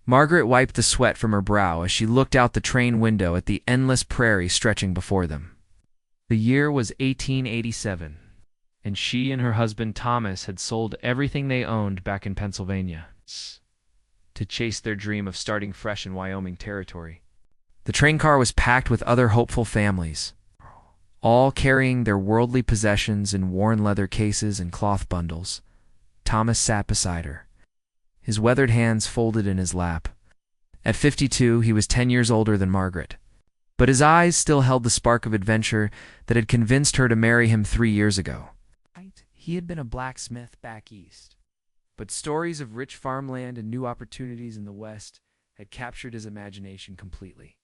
Margaret wiped the sweat from her brow as she looked out the train window at the endless prairie stretching before them. The year was 1887, and she and her husband Thomas had sold everything they owned back in Pennsylvania to chase their dream of starting fresh in Wyoming territory. The train car was packed with other hopeful families, all carrying their worldly possessions in worn leather cases and cloth bundles. Thomas sat beside her, his weathered hands folded in his lap. At 52, he was 10 years older than Margaret, but his eyes still held the spark of adventure that had convinced her to marry him 3 years ago. He had been a blacksmith back east, but stories of rich farmland and new opportunities in the West had captured his imagination completely.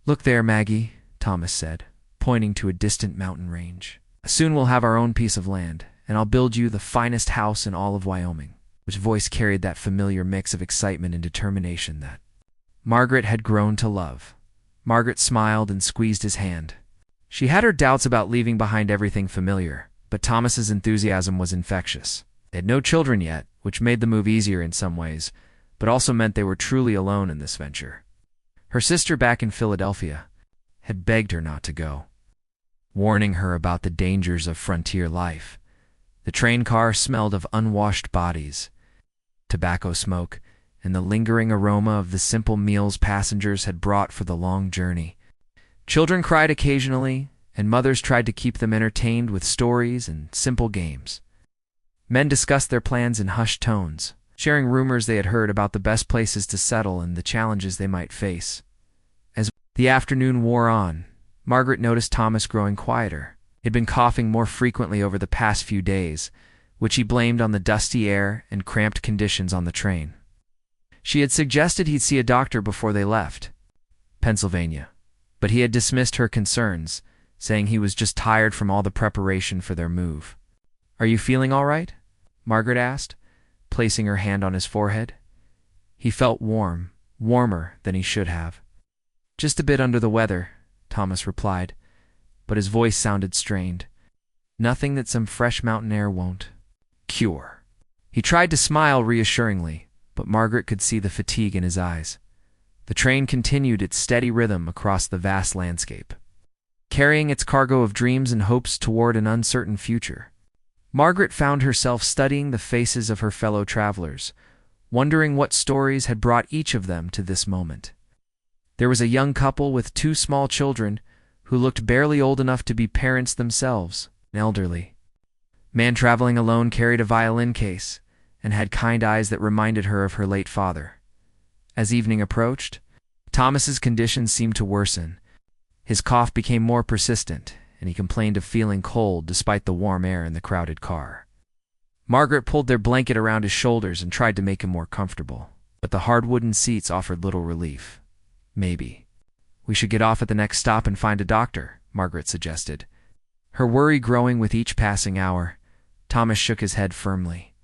"Look there, Maggie," Thomas said, pointing to a distant mountain range. "Soon we'll have our own piece of land, and I'll build you the finest house in all of Wyoming." His voice carried that familiar mix of excitement and determination that Margaret had grown to love. Margaret smiled and squeezed his hand. She had her doubts about leaving behind everything familiar, but Thomas's enthusiasm was infectious. They had no children yet, which made the move easier in some ways, but also meant they were truly alone in this venture. Her sister back in Philadelphia had begged her not to go, warning her about the dangers of frontier life. The train car smelled of unwashed bodies, tobacco smoke, and the lingering aroma of the simple meals passengers had brought for the long journey. Children cried occasionally, and mothers tried to keep them entertained with stories and simple games. Men discussed their plans in hushed tones, sharing rumors they had heard about the best places to settle and the challenges they might face. As the afternoon wore on, Margaret noticed Thomas growing quieter. He'd been coughing more frequently over the past few days, which he blamed on the dusty air and cramped conditions on the train. She had suggested he'd see a doctor before they left Pennsylvania, but he had dismissed her concerns, saying he was just tired from all the preparation for their move. "Are you feeling all right?" Margaret asked, placing her hand on his forehead. He felt warm, warmer than he should have. "Just a bit under the weather," Thomas replied, but his voice sounded strained. "Nothing that some fresh mountain air won't cure." He tried to smile reassuringly, but Margaret could see the fatigue in his eyes. The train continued its steady rhythm across the vast landscape, carrying its cargo of dreams and hopes toward an uncertain future. Margaret found herself studying the faces of her fellow travelers, wondering what stories had brought each of them to this moment. There was a young couple with 2 small children who looked barely old enough to be parents themselves, an elderly man traveling alone carried a violin case and had kind eyes that reminded her of her late father. As evening approached, Thomas's condition seemed to worsen. His cough became more persistent, and he complained of feeling cold despite the warm air in the crowded car. Margaret pulled their blanket around his shoulders and tried to make him more comfortable, but the hard wooden seats offered little relief. "Maybe we should get off at the next stop and find a doctor," Margaret suggested. Her worry growing with each passing hour. Thomas shook his head firmly.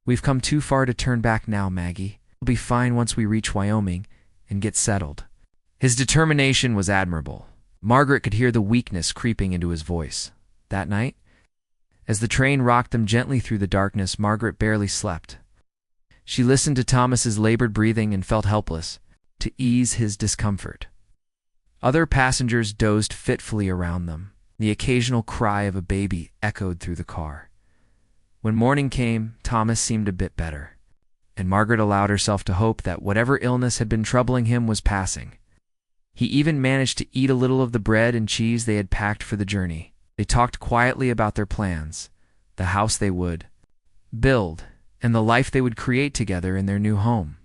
"We've come too far to turn back now, Maggie. We'll be fine once we reach Wyoming and get settled." His determination was admirable. Margaret could hear the weakness creeping into his voice. That night, as the train rocked them gently through the darkness, Margaret barely slept. She listened to Thomas's labored breathing and felt helpless to ease his discomfort. Other passengers dozed fitfully around them. The occasional cry of a baby echoed through the car. When morning came, Thomas seemed a bit better, and Margaret allowed herself to hope that whatever illness had been troubling him was passing. He even managed to eat a little of the bread and cheese they had packed for the journey. They talked quietly about their plans, the house they would build, and the life they would create together in their new home.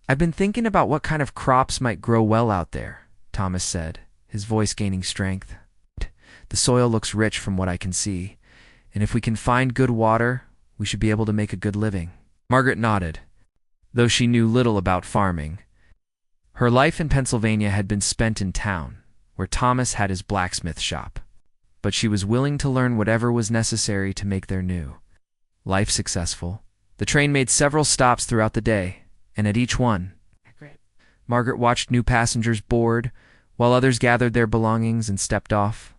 "I've been thinking about what kind of crops might grow well out there," Thomas said, his voice gaining strength. "The soil looks rich from what I can see, and if we can find good water, we should be able to make a good living." Margaret nodded, though she knew little about farming. Her life in Pennsylvania had been spent in town, where Thomas had his blacksmith shop, but she was willing to learn whatever was necessary to make their new life successful. The train made several stops throughout the day, and at each one, Margaret watched new passengers board, while others gathered their belongings and stepped off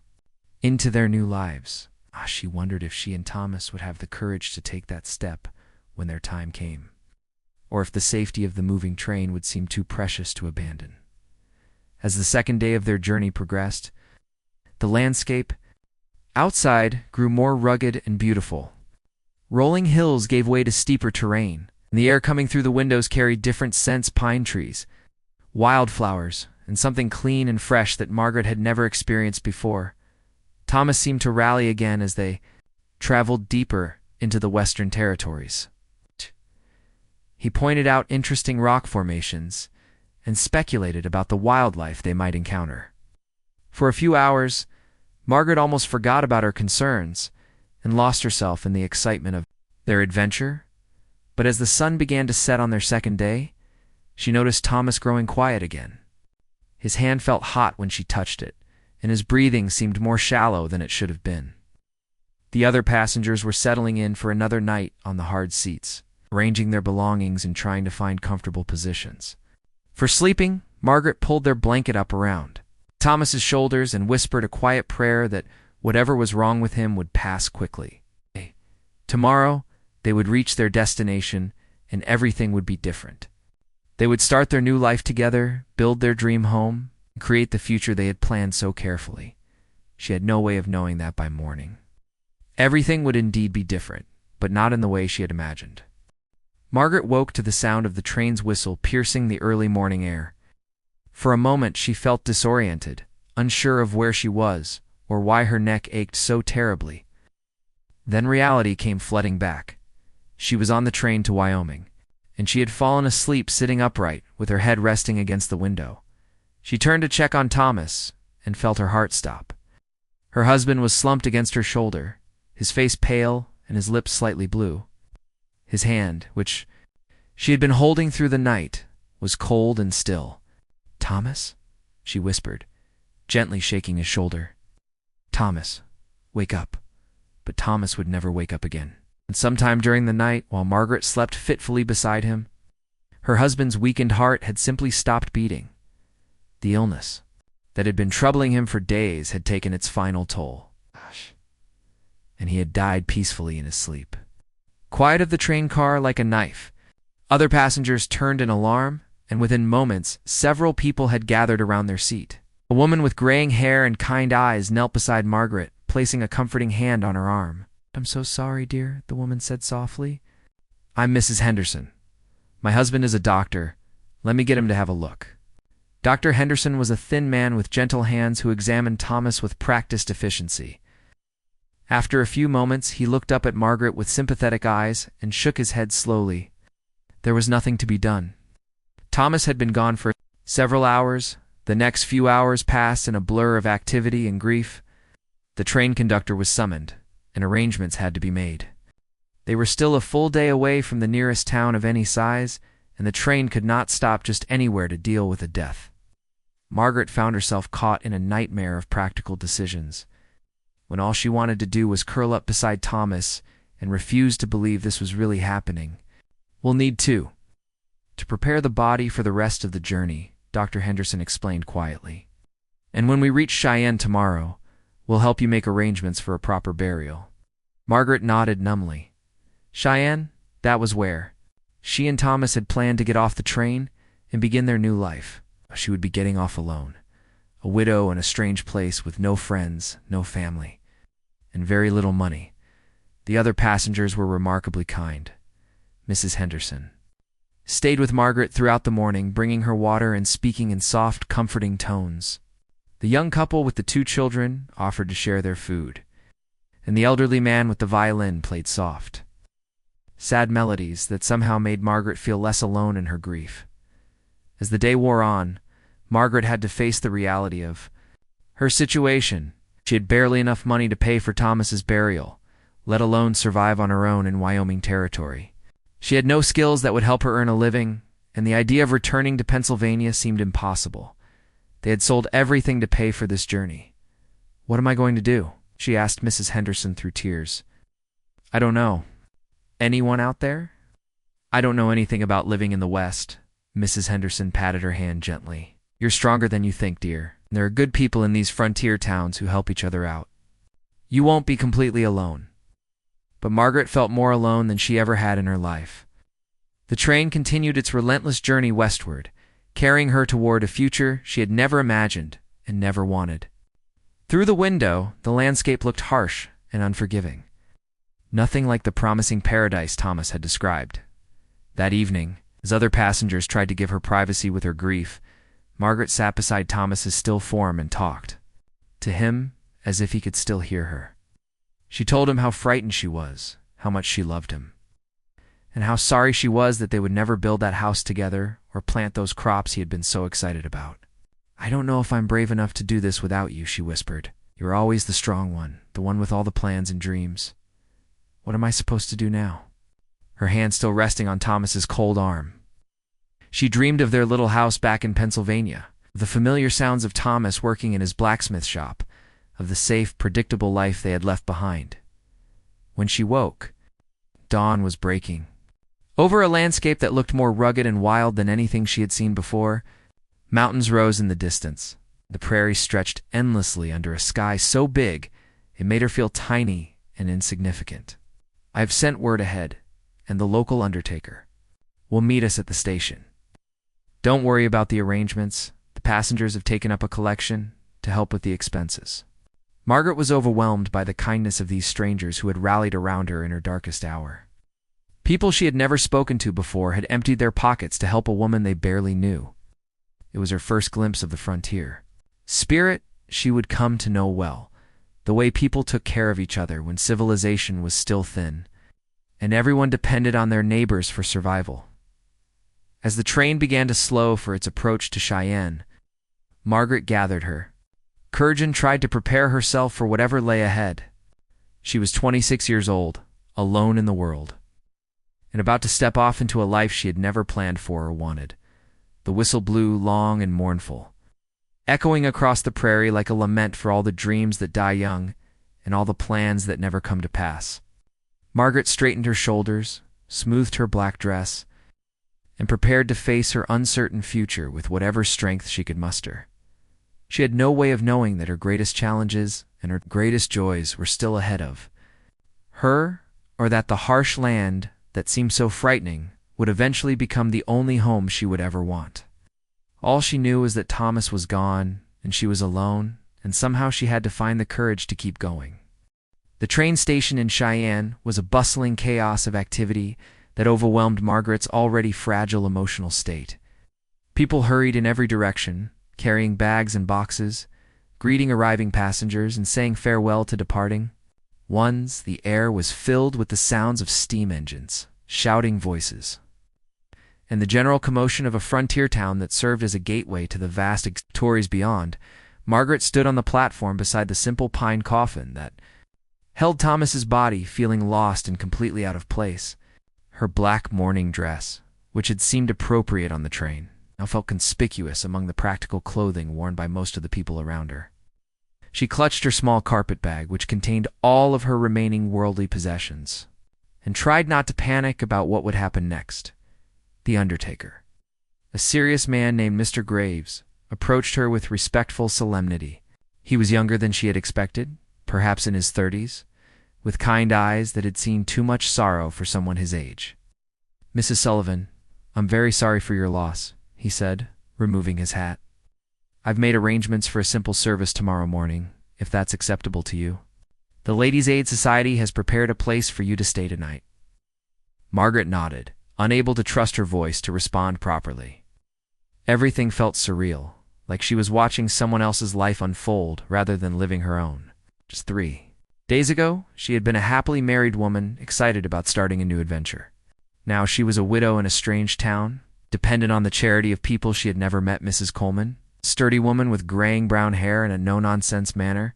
into their new lives. She wondered if she and Thomas would have the courage to take that step when their time came. or if the safety of the moving train would seem too precious to abandon. As the second day of their journey progressed, the landscape outside grew more rugged and beautiful. Rolling hills gave way to steeper terrain, and the air coming through the windows carried different scents: pine trees, wildflowers, and something clean and fresh that Margaret had never experienced before. Thomas seemed to rally again as they traveled deeper into the Western Territories. He pointed out interesting rock formations and speculated about the wildlife they might encounter. For a few hours, Margaret almost forgot about her concerns and lost herself in the excitement of their adventure. But as the sun began to set on their second day, she noticed Thomas growing quiet again. His hand felt hot when she touched it, and his breathing seemed more shallow than it should have been. The other passengers were settling in for another night on the hard seats, arranging their belongings and trying to find comfortable positions. For sleeping, Margaret pulled their blanket up around Thomas's shoulders and whispered a quiet prayer that whatever was wrong with him would pass quickly. Tomorrow, they would reach their destination, and everything would be different. They would start their new life together, build their dream home, and create the future they had planned so carefully. She had no way of knowing that by morning. Everything would indeed be different, but not in the way she had imagined. Margaret woke to the sound of the train's whistle piercing the early morning air. For a moment she felt disoriented, unsure of where she was or why her neck ached so terribly. Then reality came flooding back. She was on the train to Wyoming, and she had fallen asleep sitting upright with her head resting against the window. She turned to check on Thomas and felt her heart stop. Her husband was slumped against her shoulder, his face pale and his lips slightly blue. His hand, which she had been holding through the night, was cold and still. "Thomas?" she whispered, gently shaking his shoulder. "Thomas, wake up." But Thomas would never wake up again. And sometime during the night, while Margaret slept fitfully beside him, her husband's weakened heart had simply stopped beating. The illness that had been troubling him for days had taken its final toll, and he had died peacefully in his sleep. Quiet of the train car like a knife. Other passengers turned in alarm, and within moments, several people had gathered around their seat. A woman with graying hair and kind eyes knelt beside Margaret, placing a comforting hand on her arm. "I'm so sorry, dear," the woman said softly. "I'm Mrs. Henderson. My husband is a doctor. Let me get him to have a look." Dr. Henderson was a thin man with gentle hands who examined Thomas with practiced efficiency. After a few moments, he looked up at Margaret with sympathetic eyes and shook his head slowly. There was nothing to be done. Thomas had been gone for several hours. The next few hours passed in a blur of activity and grief. The train conductor was summoned, and arrangements had to be made. They were still a full day away from the nearest town of any size, and the train could not stop just anywhere to deal with a death. Margaret found herself caught in a nightmare of practical decisions, when all she wanted to do was curl up beside Thomas and refuse to believe this was really happening. "We'll need two to prepare the body for the rest of the journey," Dr. Henderson explained quietly. "And when we reach Cheyenne tomorrow, we'll help you make arrangements for a proper burial." Margaret nodded numbly. Cheyenne, that was where she and Thomas had planned to get off the train and begin their new life. She would be getting off alone, a widow in a strange place with no friends, no family, and very little money. The other passengers were remarkably kind. Mrs. Henderson stayed with Margaret throughout the morning, bringing her water and speaking in soft, comforting tones. The young couple with the 2 children offered to share their food, and the elderly man with the violin played soft, sad melodies that somehow made Margaret feel less alone in her grief. As the day wore on, Margaret had to face the reality of her situation. She had barely enough money to pay for Thomas's burial, let alone survive on her own in Wyoming Territory. She had no skills that would help her earn a living, and the idea of returning to Pennsylvania seemed impossible. They had sold everything to pay for this journey. "What am I going to do?" she asked Mrs. Henderson through tears. "I don't know. Anyone out there?" "I don't know anything about living in the West." Mrs. Henderson patted her hand gently. "You're stronger than you think, dear. There are good people in these frontier towns who help each other out. You won't be completely alone." But Margaret felt more alone than she ever had in her life. The train continued its relentless journey westward, carrying her toward a future she had never imagined and never wanted. Through the window, the landscape looked harsh and unforgiving. Nothing like the promising paradise Thomas had described. That evening, as other passengers tried to give her privacy with her grief, Margaret sat beside Thomas's still form and talked to him as if he could still hear her. She told him how frightened she was, how much she loved him, and how sorry she was that they would never build that house together or plant those crops he had been so excited about. "I don't know if I'm brave enough to do this without you," she whispered. "You're always the strong one, the one with all the plans and dreams. What am I supposed to do now?" Her hand still resting on Thomas's cold arm. She dreamed of their little house back in Pennsylvania, of the familiar sounds of Thomas working in his blacksmith shop, of the safe, predictable life they had left behind. When she woke, dawn was breaking. Over a landscape that looked more rugged and wild than anything she had seen before, mountains rose in the distance. The prairie stretched endlessly under a sky so big it made her feel tiny and insignificant. "I have sent word ahead, and the local undertaker will meet us at the station. Don't worry about the arrangements. The passengers have taken up a collection to help with the expenses." Margaret was overwhelmed by the kindness of these strangers who had rallied around her in her darkest hour. People she had never spoken to before had emptied their pockets to help a woman they barely knew. It was her first glimpse of the frontier. Spirit she would come to know well, the way people took care of each other when civilization was still thin, and everyone depended on their neighbors for survival. As the train began to slow for its approach to Cheyenne, Margaret gathered her courage and tried to prepare herself for whatever lay ahead. She was 26 years old, alone in the world, and about to step off into a life she had never planned for or wanted. The whistle blew long and mournful, echoing across the prairie like a lament for all the dreams that die young and all the plans that never come to pass. Margaret straightened her shoulders, smoothed her black dress, and prepared to face her uncertain future with whatever strength she could muster. She had no way of knowing that her greatest challenges and her greatest joys were still ahead of her, or that the harsh land that seemed so frightening would eventually become the only home she would ever want. All she knew was that Thomas was gone, and she was alone, and somehow she had to find the courage to keep going. The train station in Cheyenne was a bustling chaos of activity that overwhelmed Margaret's already fragile emotional state. People hurried in every direction, carrying bags and boxes, greeting arriving passengers and saying farewell to departing ones. The air was filled with the sounds of steam engines, shouting voices, and the general commotion of a frontier town that served as a gateway to the vast territories beyond. Margaret stood on the platform beside the simple pine coffin that held Thomas's body, feeling lost and completely out of place. Her black mourning dress, which had seemed appropriate on the train, now felt conspicuous among the practical clothing worn by most of the people around her. She clutched her small carpet bag, which contained all of her remaining worldly possessions, and tried not to panic about what would happen next. The undertaker, a serious man named Mr. Graves, approached her with respectful solemnity. He was younger than she had expected, perhaps in his 30s, with kind eyes that had seen too much sorrow for someone his age. "Mrs. Sullivan, I'm very sorry for your loss," he said, removing his hat. "I've made arrangements for a simple service tomorrow morning, if that's acceptable to you. The Ladies' Aid Society has prepared a place for you to stay tonight." Margaret nodded, unable to trust her voice to respond properly. Everything felt surreal, like she was watching someone else's life unfold rather than living her own. Just 3 days ago, she had been a happily married woman excited about starting a new adventure. Now she was a widow in a strange town, dependent on the charity of people she had never met. Mrs. Coleman, a sturdy woman with graying brown hair and a no-nonsense manner,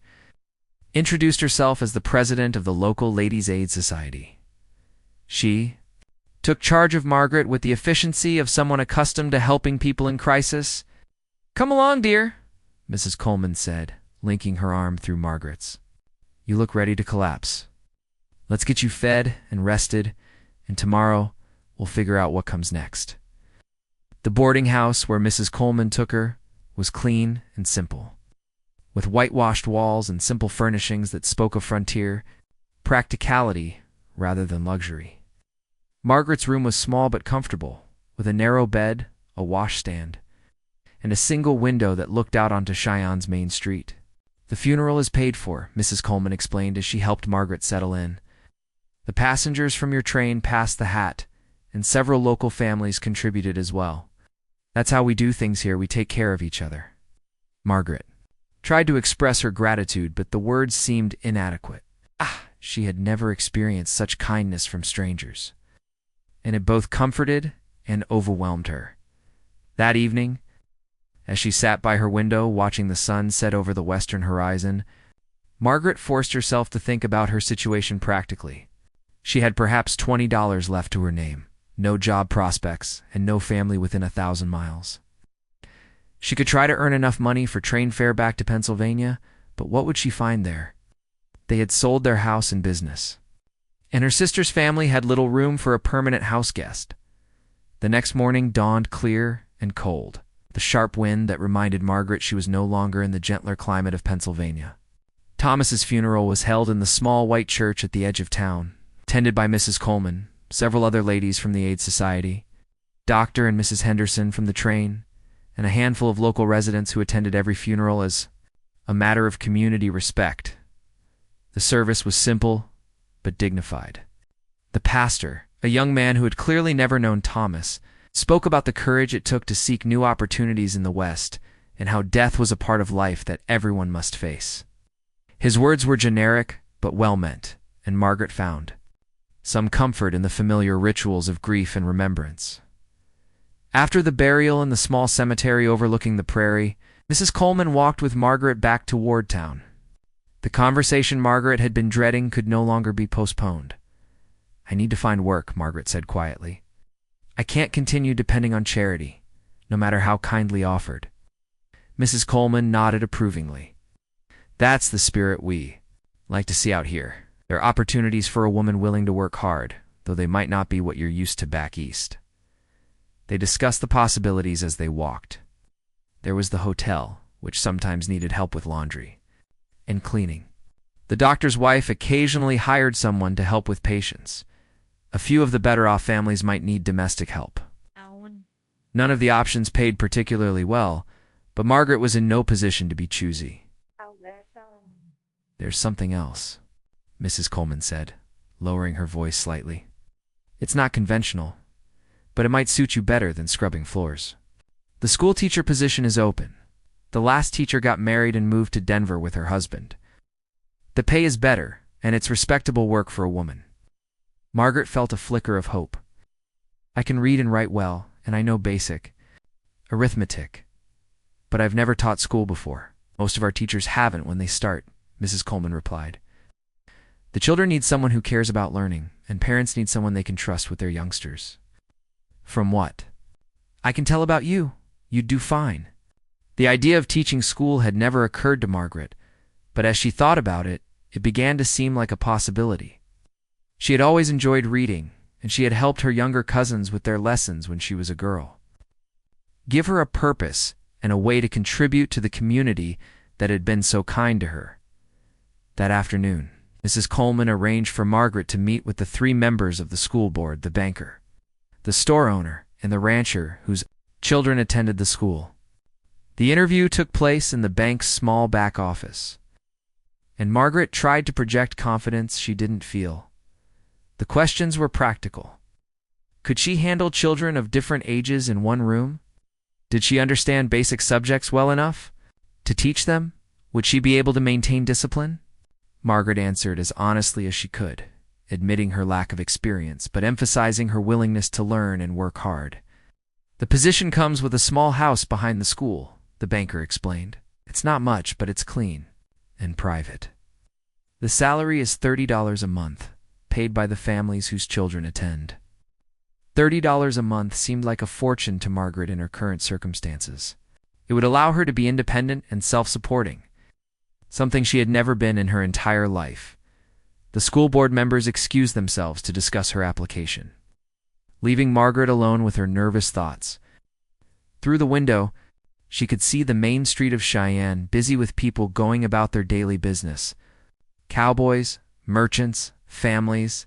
introduced herself as the president of the local Ladies' Aid Society. She took charge of Margaret with the efficiency of someone accustomed to helping people in crisis. "Come along, dear," Mrs. Coleman said, linking her arm through Margaret's. "You look ready to collapse. Let's get you fed and rested, and tomorrow we'll figure out what comes next." The boarding house where Mrs. Coleman took her was clean and simple, with whitewashed walls and simple furnishings that spoke of frontier practicality rather than luxury. Margaret's room was small but comfortable, with a narrow bed, a washstand, and a single window that looked out onto Cheyenne's main street. "The funeral is paid for," Mrs. Coleman explained as she helped Margaret settle in. "The passengers from your train passed the hat, and several local families contributed as well. That's how we do things here. We take care of each other." Margaret tried to express her gratitude, but the words seemed inadequate. She had never experienced such kindness from strangers, and it both comforted and overwhelmed her. That evening, as she sat by her window watching the sun set over the western horizon, Margaret forced herself to think about her situation practically. She had perhaps $20 left to her name, no job prospects, and no family within 1,000 miles. She could try to earn enough money for train fare back to Pennsylvania, but what would she find there? They had sold their house and business, and her sister's family had little room for a permanent house guest. The next morning dawned clear and cold, the sharp wind that reminded Margaret she was no longer in the gentler climate of Pennsylvania. Thomas's funeral was held in the small white church at the edge of town, attended by Mrs. Coleman, several other ladies from the Aid Society, Dr. and Mrs. Henderson from the train, and a handful of local residents who attended every funeral as a matter of community respect. The service was simple but dignified. The pastor, a young man who had clearly never known Thomas, spoke about the courage it took to seek new opportunities in the West and how death was a part of life that everyone must face. His words were generic but well-meant, and Margaret found some comfort in the familiar rituals of grief and remembrance. After the burial in the small cemetery overlooking the prairie, Mrs. Coleman walked with Margaret back to Wardtown. The conversation Margaret had been dreading could no longer be postponed. "I need to find work," Margaret said quietly. "I can't continue depending on charity, no matter how kindly offered." Mrs. Coleman nodded approvingly. "That's the spirit we like to see out here. There are opportunities for a woman willing to work hard, though they might not be what you're used to back east." They discussed the possibilities as they walked. There was the hotel, which sometimes needed help with laundry and cleaning. The doctor's wife occasionally hired someone to help with patients. A few of the better-off families might need domestic help. None of the options paid particularly well, but Margaret was in no position to be choosy. "There's something else," Mrs. Coleman said, lowering her voice slightly. "It's not conventional, but it might suit you better than scrubbing floors. The school teacher position is open. The last teacher got married and moved to Denver with her husband. The pay is better, and it's respectable work for a woman." Margaret felt a flicker of hope. "I can read and write well, and I know basic arithmetic, but I've never taught school before. Most of our teachers haven't when they start," Mrs. Coleman replied. "The children need someone who cares about learning, and parents need someone they can trust with their youngsters." "From what I can tell about you, you'd do fine." The idea of teaching school had never occurred to Margaret, but as she thought about it, it began to seem like a possibility. She had always enjoyed reading, and she had helped her younger cousins with their lessons when she was a girl. Give her a purpose and a way to contribute to the community that had been so kind to her. That afternoon, Mrs. Coleman arranged for Margaret to meet with the 3 members of the school board: the banker, the store owner, and the rancher whose children attended the school. The interview took place in the bank's small back office, and Margaret tried to project confidence she didn't feel. The questions were practical. Could she handle children of different ages in one room? Did she understand basic subjects well enough to teach them? Would she be able to maintain discipline? Margaret answered as honestly as she could, admitting her lack of experience, but emphasizing her willingness to learn and work hard. "The position comes with a small house behind the school," the banker explained. "It's not much, but it's clean and private. The salary is $30 a month, paid by the families whose children attend." $30 a month seemed like a fortune to Margaret in her current circumstances. It would allow her to be independent and self-supporting, something she had never been in her entire life. The school board members excused themselves to discuss her application, leaving Margaret alone with her nervous thoughts. Through the window, she could see the main street of Cheyenne busy with people going about their daily business. Cowboys, merchants, families,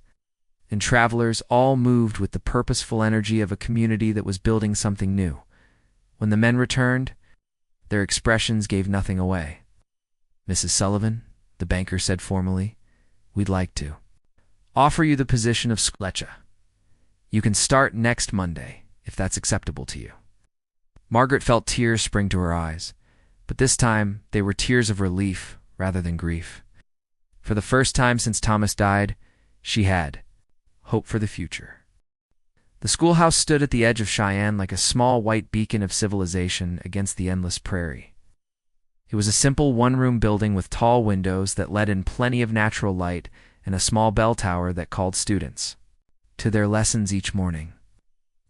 and travelers all moved with the purposeful energy of a community that was building something new. When the men returned, their expressions gave nothing away. "Mrs. Sullivan," the banker said formally, "we'd like to offer you the position of Sklecha. You can start next Monday, if that's acceptable to you." Margaret felt tears spring to her eyes, but this time they were tears of relief rather than grief. For the first time since Thomas died, she had hope for the future. The schoolhouse stood at the edge of Cheyenne like a small white beacon of civilization against the endless prairie. It was a simple one-room building with tall windows that let in plenty of natural light and a small bell tower that called students to their lessons each morning.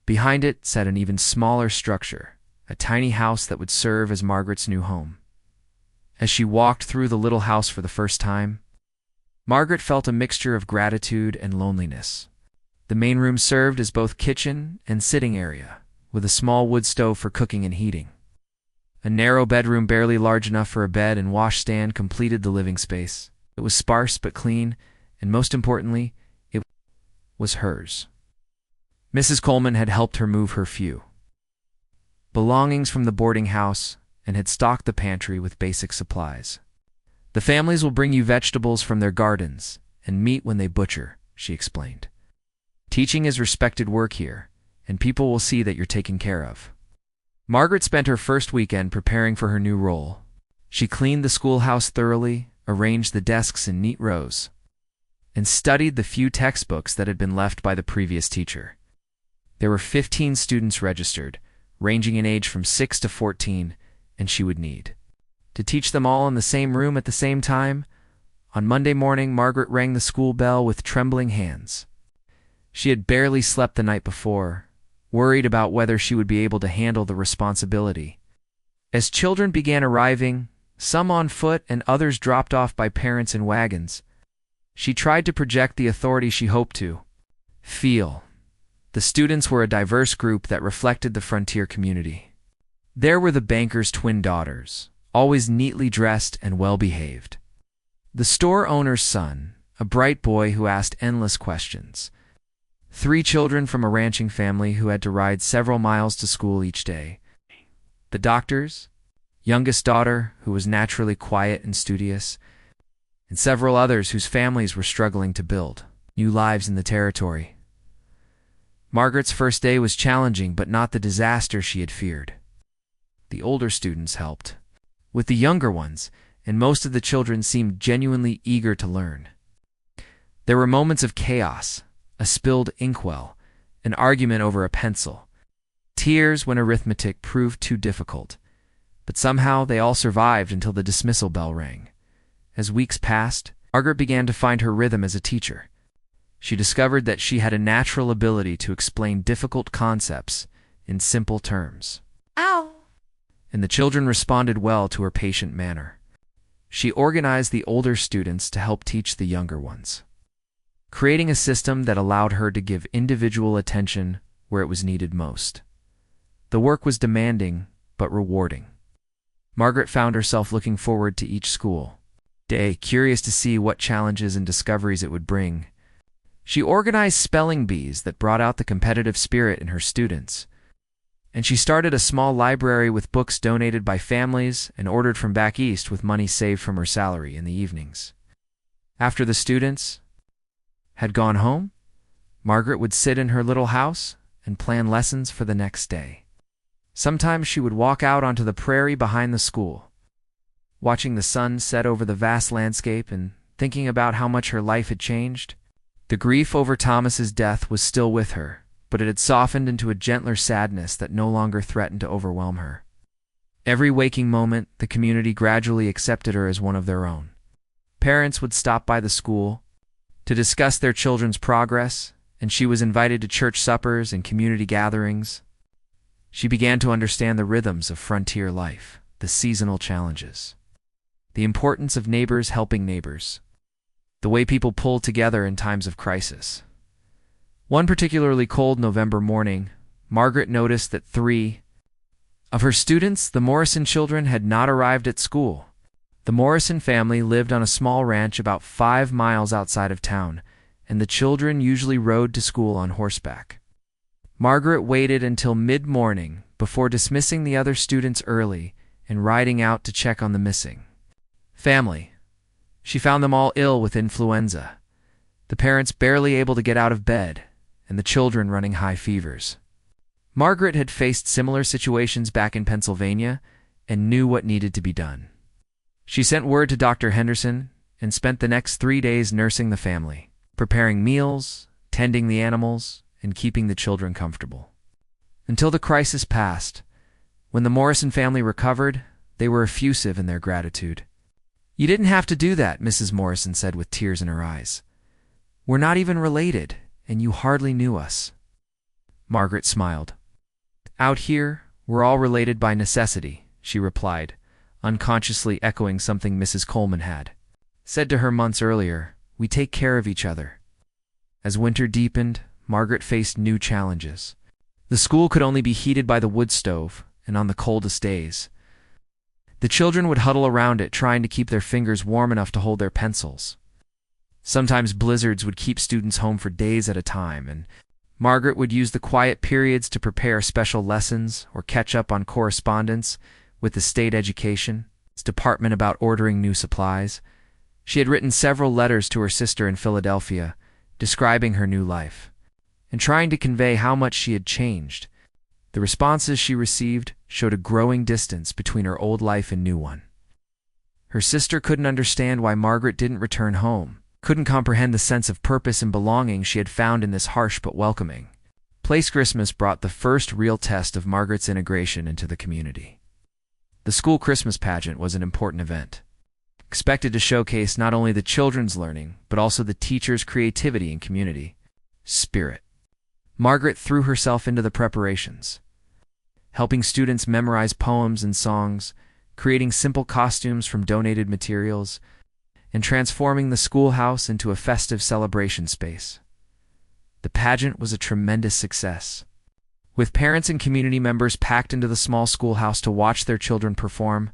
Behind it sat an even smaller structure, a tiny house that would serve as Margaret's new home. As she walked through the little house for the first time, Margaret felt a mixture of gratitude and loneliness. The main room served as both kitchen and sitting area, with a small wood stove for cooking and heating. A narrow bedroom barely large enough for a bed and washstand completed the living space. It was sparse but clean, and most importantly, it was hers. Mrs. Coleman had helped her move her few belongings from the boarding house and had stocked the pantry with basic supplies. "The families will bring you vegetables from their gardens and meat when they butcher," she explained. "Teaching is respected work here, and people will see that you're taken care of." Margaret spent her first weekend preparing for her new role. She cleaned the schoolhouse thoroughly, arranged the desks in neat rows, and studied the few textbooks that had been left by the previous teacher. There were 15 students registered, ranging in age from 6 to 14, and she would need to teach them all in the same room at the same time. On Monday morning, Margaret rang the school bell with trembling hands. She had barely slept the night before, worried about whether she would be able to handle the responsibility. As children began arriving, some on foot and others dropped off by parents in wagons, she tried to project the authority she hoped to feel. The students were a diverse group that reflected the frontier community. There were the banker's twin daughters, always neatly dressed and well-behaved. The store owner's son, a bright boy who asked endless questions. 3 children from a ranching family who had to ride several miles to school each day. The doctor's youngest daughter, who was naturally quiet and studious, and several others whose families were struggling to build new lives in the territory. Margaret's first day was challenging, but not the disaster she had feared. The older students helped with the younger ones, and most of the children seemed genuinely eager to learn. There were moments of chaos, a spilled inkwell, an argument over a pencil, tears when arithmetic proved too difficult, but somehow they all survived until the dismissal bell rang. As weeks passed, Margaret began to find her rhythm as a teacher. She discovered that she had a natural ability to explain difficult concepts in simple terms. Ow! And the children responded well to her patient manner. She organized the older students to help teach the younger ones, creating a system that allowed her to give individual attention where it was needed most. The work was demanding, but rewarding. Margaret found herself looking forward to each school day, curious to see what challenges and discoveries it would bring. She organized spelling bees that brought out the competitive spirit in her students, and she started a small library with books donated by families and ordered from back east with money saved from her salary in the evenings. After the students had gone home, Margaret would sit in her little house and plan lessons for the next day. Sometimes she would walk out onto the prairie behind the school, watching the sun set over the vast landscape and thinking about how much her life had changed. The grief over Thomas's death was still with her, but it had softened into a gentler sadness that no longer threatened to overwhelm her. Every waking moment, the community gradually accepted her as one of their own. Parents would stop by the school to discuss their children's progress, and she was invited to church suppers and community gatherings. She began to understand the rhythms of frontier life, the seasonal challenges, the importance of neighbors helping neighbors, the way people pull together in times of crisis. One particularly cold November morning, Margaret noticed that 3 of her students, the Morrison children, had not arrived at school. The Morrison family lived on a small ranch about 5 miles outside of town, and the children usually rode to school on horseback. Margaret waited until mid-morning before dismissing the other students early and riding out to check on the missing family. She found them all ill with influenza, the parents barely able to get out of bed, and the children running high fevers. Margaret had faced similar situations back in Pennsylvania and knew what needed to be done. She sent word to Dr. Henderson and spent the next 3 days nursing the family, preparing meals, tending the animals, and keeping the children comfortable. Until the crisis passed, when the Morrison family recovered, they were effusive in their gratitude. "You didn't have to do that," Mrs. Morrison said with tears in her eyes. "We're not even related, and you hardly knew us." Margaret smiled. "Out here, we're all related by necessity," she replied, unconsciously echoing something Mrs. Coleman had said to her months earlier. "We take care of each other." As winter deepened, Margaret faced new challenges. The school could only be heated by the wood stove, and on the coldest days, the children would huddle around it trying to keep their fingers warm enough to hold their pencils. Sometimes blizzards would keep students home for days at a time, and Margaret would use the quiet periods to prepare special lessons or catch up on correspondence with the state education department about ordering new supplies. She had written several letters to her sister in Philadelphia, describing her new life and trying to convey how much she had changed. The responses she received showed a growing distance between her old life and new one. Her sister couldn't understand why Margaret didn't return home, couldn't comprehend the sense of purpose and belonging she had found in this harsh but welcoming place. Christmas brought the first real test of Margaret's integration into the community. The school Christmas pageant was an important event, expected to showcase not only the children's learning, but also the teachers' creativity and community spirit. Margaret threw herself into the preparations, helping students memorize poems and songs, creating simple costumes from donated materials, and transforming the schoolhouse into a festive celebration space. The pageant was a tremendous success, with parents and community members packed into the small schoolhouse to watch their children perform.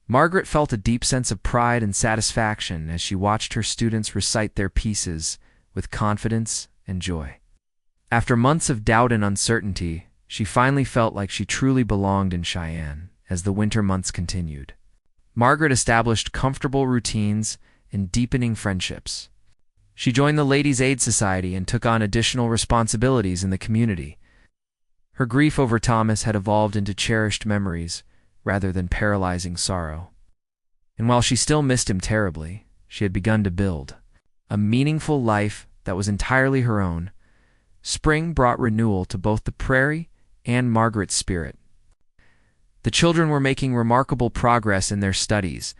Margaret felt a deep sense of pride and satisfaction as she watched her students recite their pieces with confidence and joy. After months of doubt and uncertainty, she finally felt like she truly belonged in Cheyenne as the winter months continued. Margaret established comfortable routines and deepening friendships. She joined the Ladies' Aid Society and took on additional responsibilities in the community. Her grief over Thomas had evolved into cherished memories rather than paralyzing sorrow. And while she still missed him terribly, she had begun to build a meaningful life that was entirely her own. Spring brought renewal to both the prairie and Margaret's spirit. The children were making remarkable progress in their studies.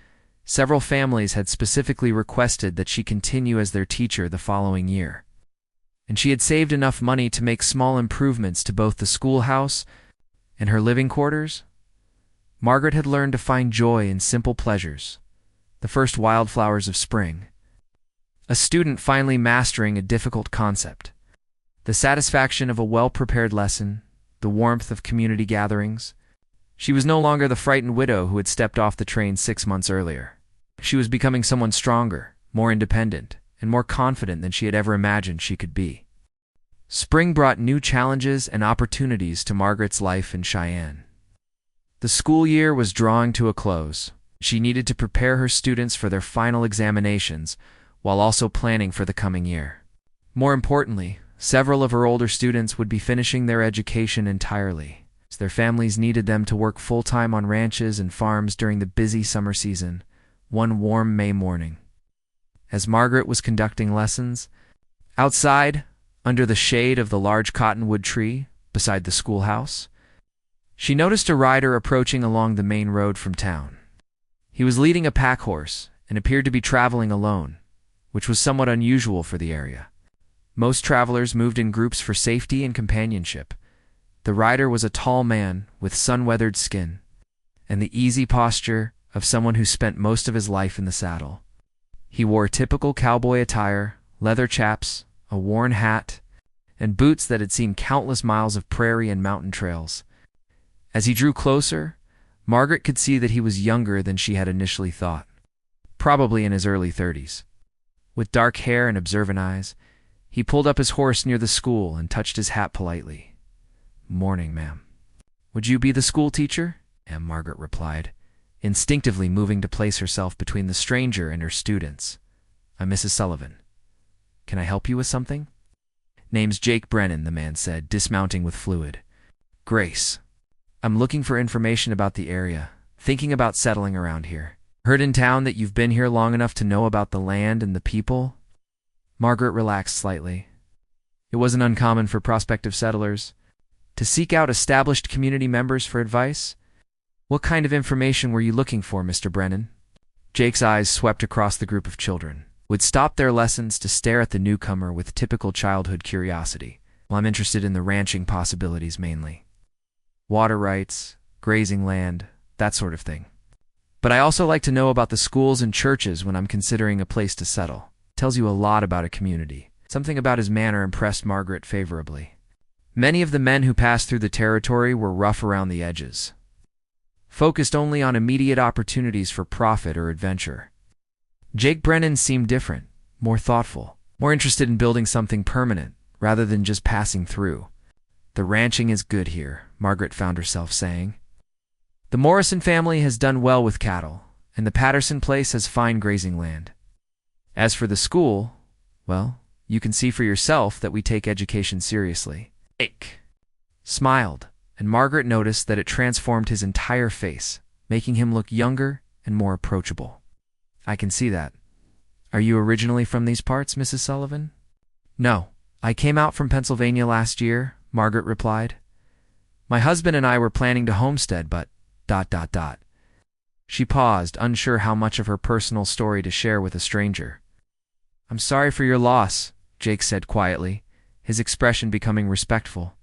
Several families had specifically requested that she continue as their teacher the following year, and she had saved enough money to make small improvements to both the schoolhouse and her living quarters. Margaret had learned to find joy in simple pleasures, the first wildflowers of spring, a student finally mastering a difficult concept, the satisfaction of a well-prepared lesson, the warmth of community gatherings. She was no longer the frightened widow who had stepped off the train 6 months earlier. She was becoming someone stronger, more independent, and more confident than she had ever imagined she could be. Spring brought new challenges and opportunities to Margaret's life in Cheyenne. The school year was drawing to a close. She needed to prepare her students for their final examinations while also planning for the coming year. More importantly, several of her older students would be finishing their education entirely, as their families needed them to work full-time on ranches and farms during the busy summer season. One warm May morning, as Margaret was conducting lessons outside under the shade of the large cottonwood tree beside the schoolhouse, she noticed a rider approaching along the main road from town. He was leading a pack horse and appeared to be traveling alone, which was somewhat unusual for the area. Most travelers moved in groups for safety and companionship. The rider was a tall man with sun-weathered skin and the easy posture of someone who spent most of his life in the saddle. He wore typical cowboy attire, leather chaps, a worn hat, and boots that had seen countless miles of prairie and mountain trails. As he drew closer, Margaret could see that he was younger than she had initially thought, probably in his early 30s. With dark hair and observant eyes, He pulled up his horse near the school and touched his hat politely. "Morning, ma'am." "Would you be the school teacher?" Margaret replied, instinctively moving to place herself between the stranger and her students. "I'm Mrs. Sullivan. Can I help you with something?" "Name's Jake Brennan," the man said, dismounting with fluid grace. "I'm looking for information about the area, thinking about settling around here. Heard in town that you've been here long enough to know about the land and the people." Margaret relaxed slightly. It wasn't uncommon for prospective settlers to seek out established community members for advice. "What kind of information were you looking for, Mr. Brennan?" Jake's eyes swept across the group of children, would stop their lessons to stare at the newcomer with typical childhood curiosity. "Well, I'm interested in the ranching possibilities mainly. Water rights, grazing land, that sort of thing. But I also like to know about the schools and churches when I'm considering a place to settle. Tells you a lot about a community." Something about his manner impressed Margaret favorably. Many of the men who passed through the territory were rough around the edges, focused only on immediate opportunities for profit or adventure. Jake Brennan seemed different, more thoughtful, more interested in building something permanent rather than just passing through. "The ranching is good here," Margaret found herself saying. "The Morrison family has done well with cattle, and the Patterson place has fine grazing land. As for the school, well, you can see for yourself that we take education seriously." Jake smiled, and Margaret noticed that it transformed his entire face, making him look younger and more approachable. "I can see that. Are you originally from these parts, Mrs. Sullivan?" "No, I came out from Pennsylvania last year," Margaret replied. "My husband and I were planning to homestead, but ... She paused, unsure how much of her personal story to share with a stranger. "I'm sorry for your loss," Jake said quietly, his expression becoming respectful.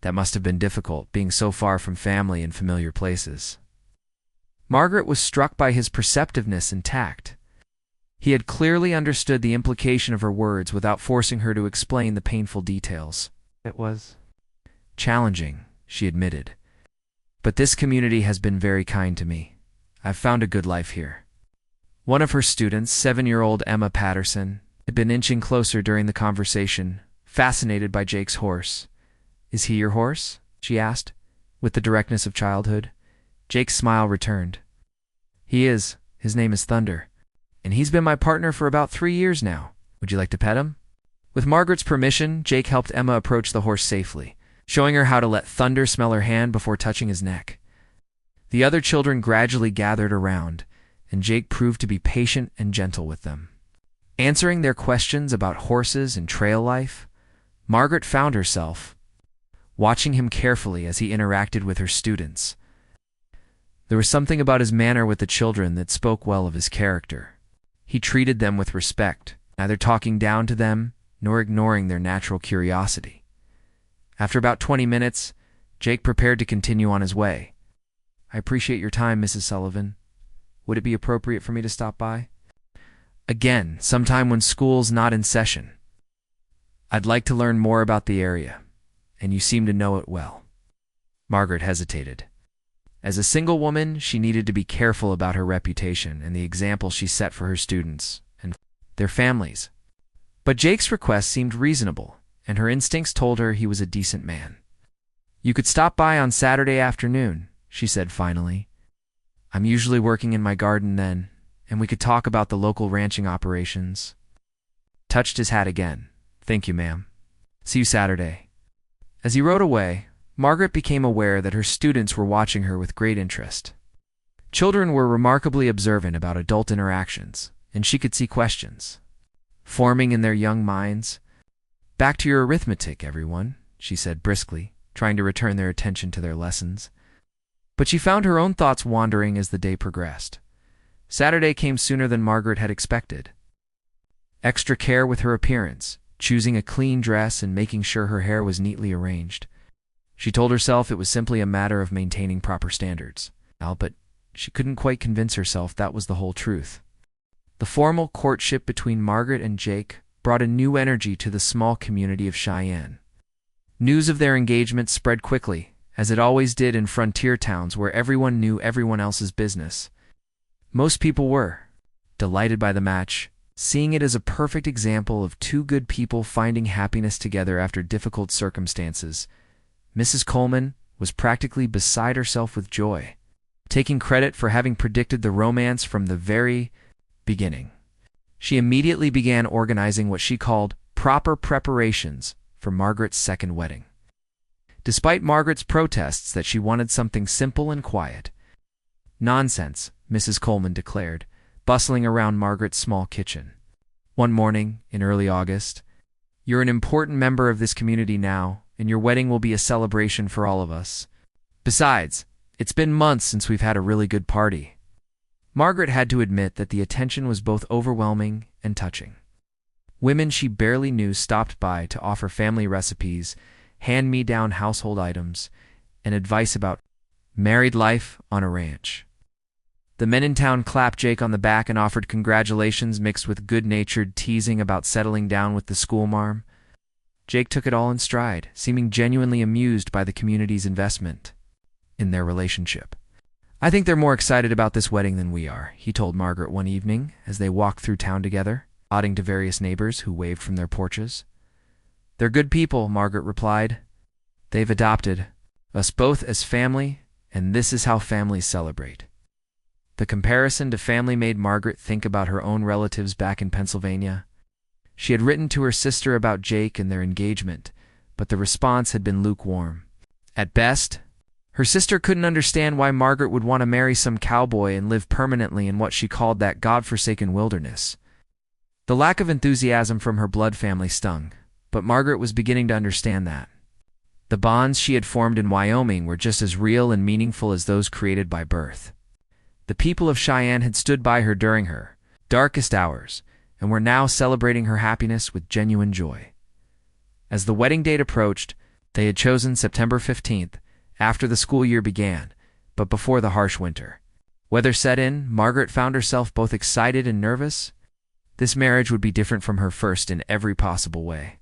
"That must have been difficult, being so far from family and familiar places." Margaret was struck by his perceptiveness and tact. He had clearly understood the implication of her words without forcing her to explain the painful details. "It was challenging," she admitted. "But this community has been very kind to me. I've found a good life here." One of her students, 7-year-old Emma Patterson, had been inching closer during the conversation, fascinated by Jake's horse. "Is he your horse?" she asked, with the directness of childhood. Jake's smile returned. "He is. His name is Thunder, and he's been my partner for about 3 years now. Would you like to pet him?" With Margaret's permission, Jake helped Emma approach the horse safely, showing her how to let Thunder smell her hand before touching his neck. The other children gradually gathered around, and Jake proved to be patient and gentle with them. Answering their questions about horses and trail life, Margaret found herself watching him carefully as he interacted with her students. There was something about his manner with the children that spoke well of his character. He treated them with respect, neither talking down to them nor ignoring their natural curiosity. After about 20 minutes, Jake prepared to continue on his way. "I appreciate your time, Mrs. Sullivan. Would it be appropriate for me to stop by?" "Again, sometime when school's not in session. I'd like to learn more about the area, and you seem to know it well." Margaret hesitated. As a single woman, she needed to be careful about her reputation and the example she set for her students and their families. But Jake's request seemed reasonable, and her instincts told her he was a decent man. "You could stop by on Saturday afternoon," she said finally. "I'm usually working in my garden then, and we could talk about the local ranching operations." Touched his hat again. "Thank you, ma'am. See you Saturday." As he rode away, Margaret became aware that her students were watching her with great interest. Children were remarkably observant about adult interactions, and she could see questions forming in their young minds. "Back to your arithmetic, everyone," she said briskly, trying to return their attention to their lessons. But she found her own thoughts wandering as the day progressed. Saturday came sooner than Margaret had expected. Extra care with her appearance, choosing a clean dress and making sure her hair was neatly arranged. She told herself it was simply a matter of maintaining proper standards. But she couldn't quite convince herself that was the whole truth. The formal courtship between Margaret and Jake brought a new energy to the small community of Cheyenne. News of their engagement spread quickly, as it always did in frontier towns where everyone knew everyone else's business. Most people were delighted by the match, seeing it as a perfect example of two good people finding happiness together after difficult circumstances. Mrs. Coleman was practically beside herself with joy, taking credit for having predicted the romance from the very beginning. She immediately began organizing what she called proper preparations for Margaret's second wedding. Despite Margaret's protests that she wanted something simple and quiet. "Nonsense," Mrs. Coleman declared, bustling around Margaret's small kitchen. One morning, in early August, "You're an important member of this community now, and your wedding will be a celebration for all of us. Besides, it's been months since we've had a really good party." Margaret had to admit that the attention was both overwhelming and touching. Women she barely knew stopped by to offer family recipes, hand-me-down household items, and advice about married life on a ranch. The men in town clapped Jake on the back and offered congratulations mixed with good-natured teasing about settling down with the schoolmarm. Jake took it all in stride, seeming genuinely amused by the community's investment in their relationship. "I think they're more excited about this wedding than we are," he told Margaret one evening as they walked through town together, nodding to various neighbors who waved from their porches. "They're good people," Margaret replied. "They've adopted us both as family, and this is how families celebrate." The comparison to family made Margaret think about her own relatives back in Pennsylvania. She had written to her sister about Jake and their engagement, but the response had been lukewarm. At best, her sister couldn't understand why Margaret would want to marry some cowboy and live permanently in what she called that God-forsaken wilderness. The lack of enthusiasm from her blood family stung, but Margaret was beginning to understand that. The bonds she had formed in Wyoming were just as real and meaningful as those created by birth. The people of Cheyenne had stood by her during her darkest hours, and were now celebrating her happiness with genuine joy. As the wedding date approached, they had chosen September 15th, after the school year began, but before the harsh winter. Weather set in, Margaret found herself both excited and nervous. This marriage would be different from her first in every possible way.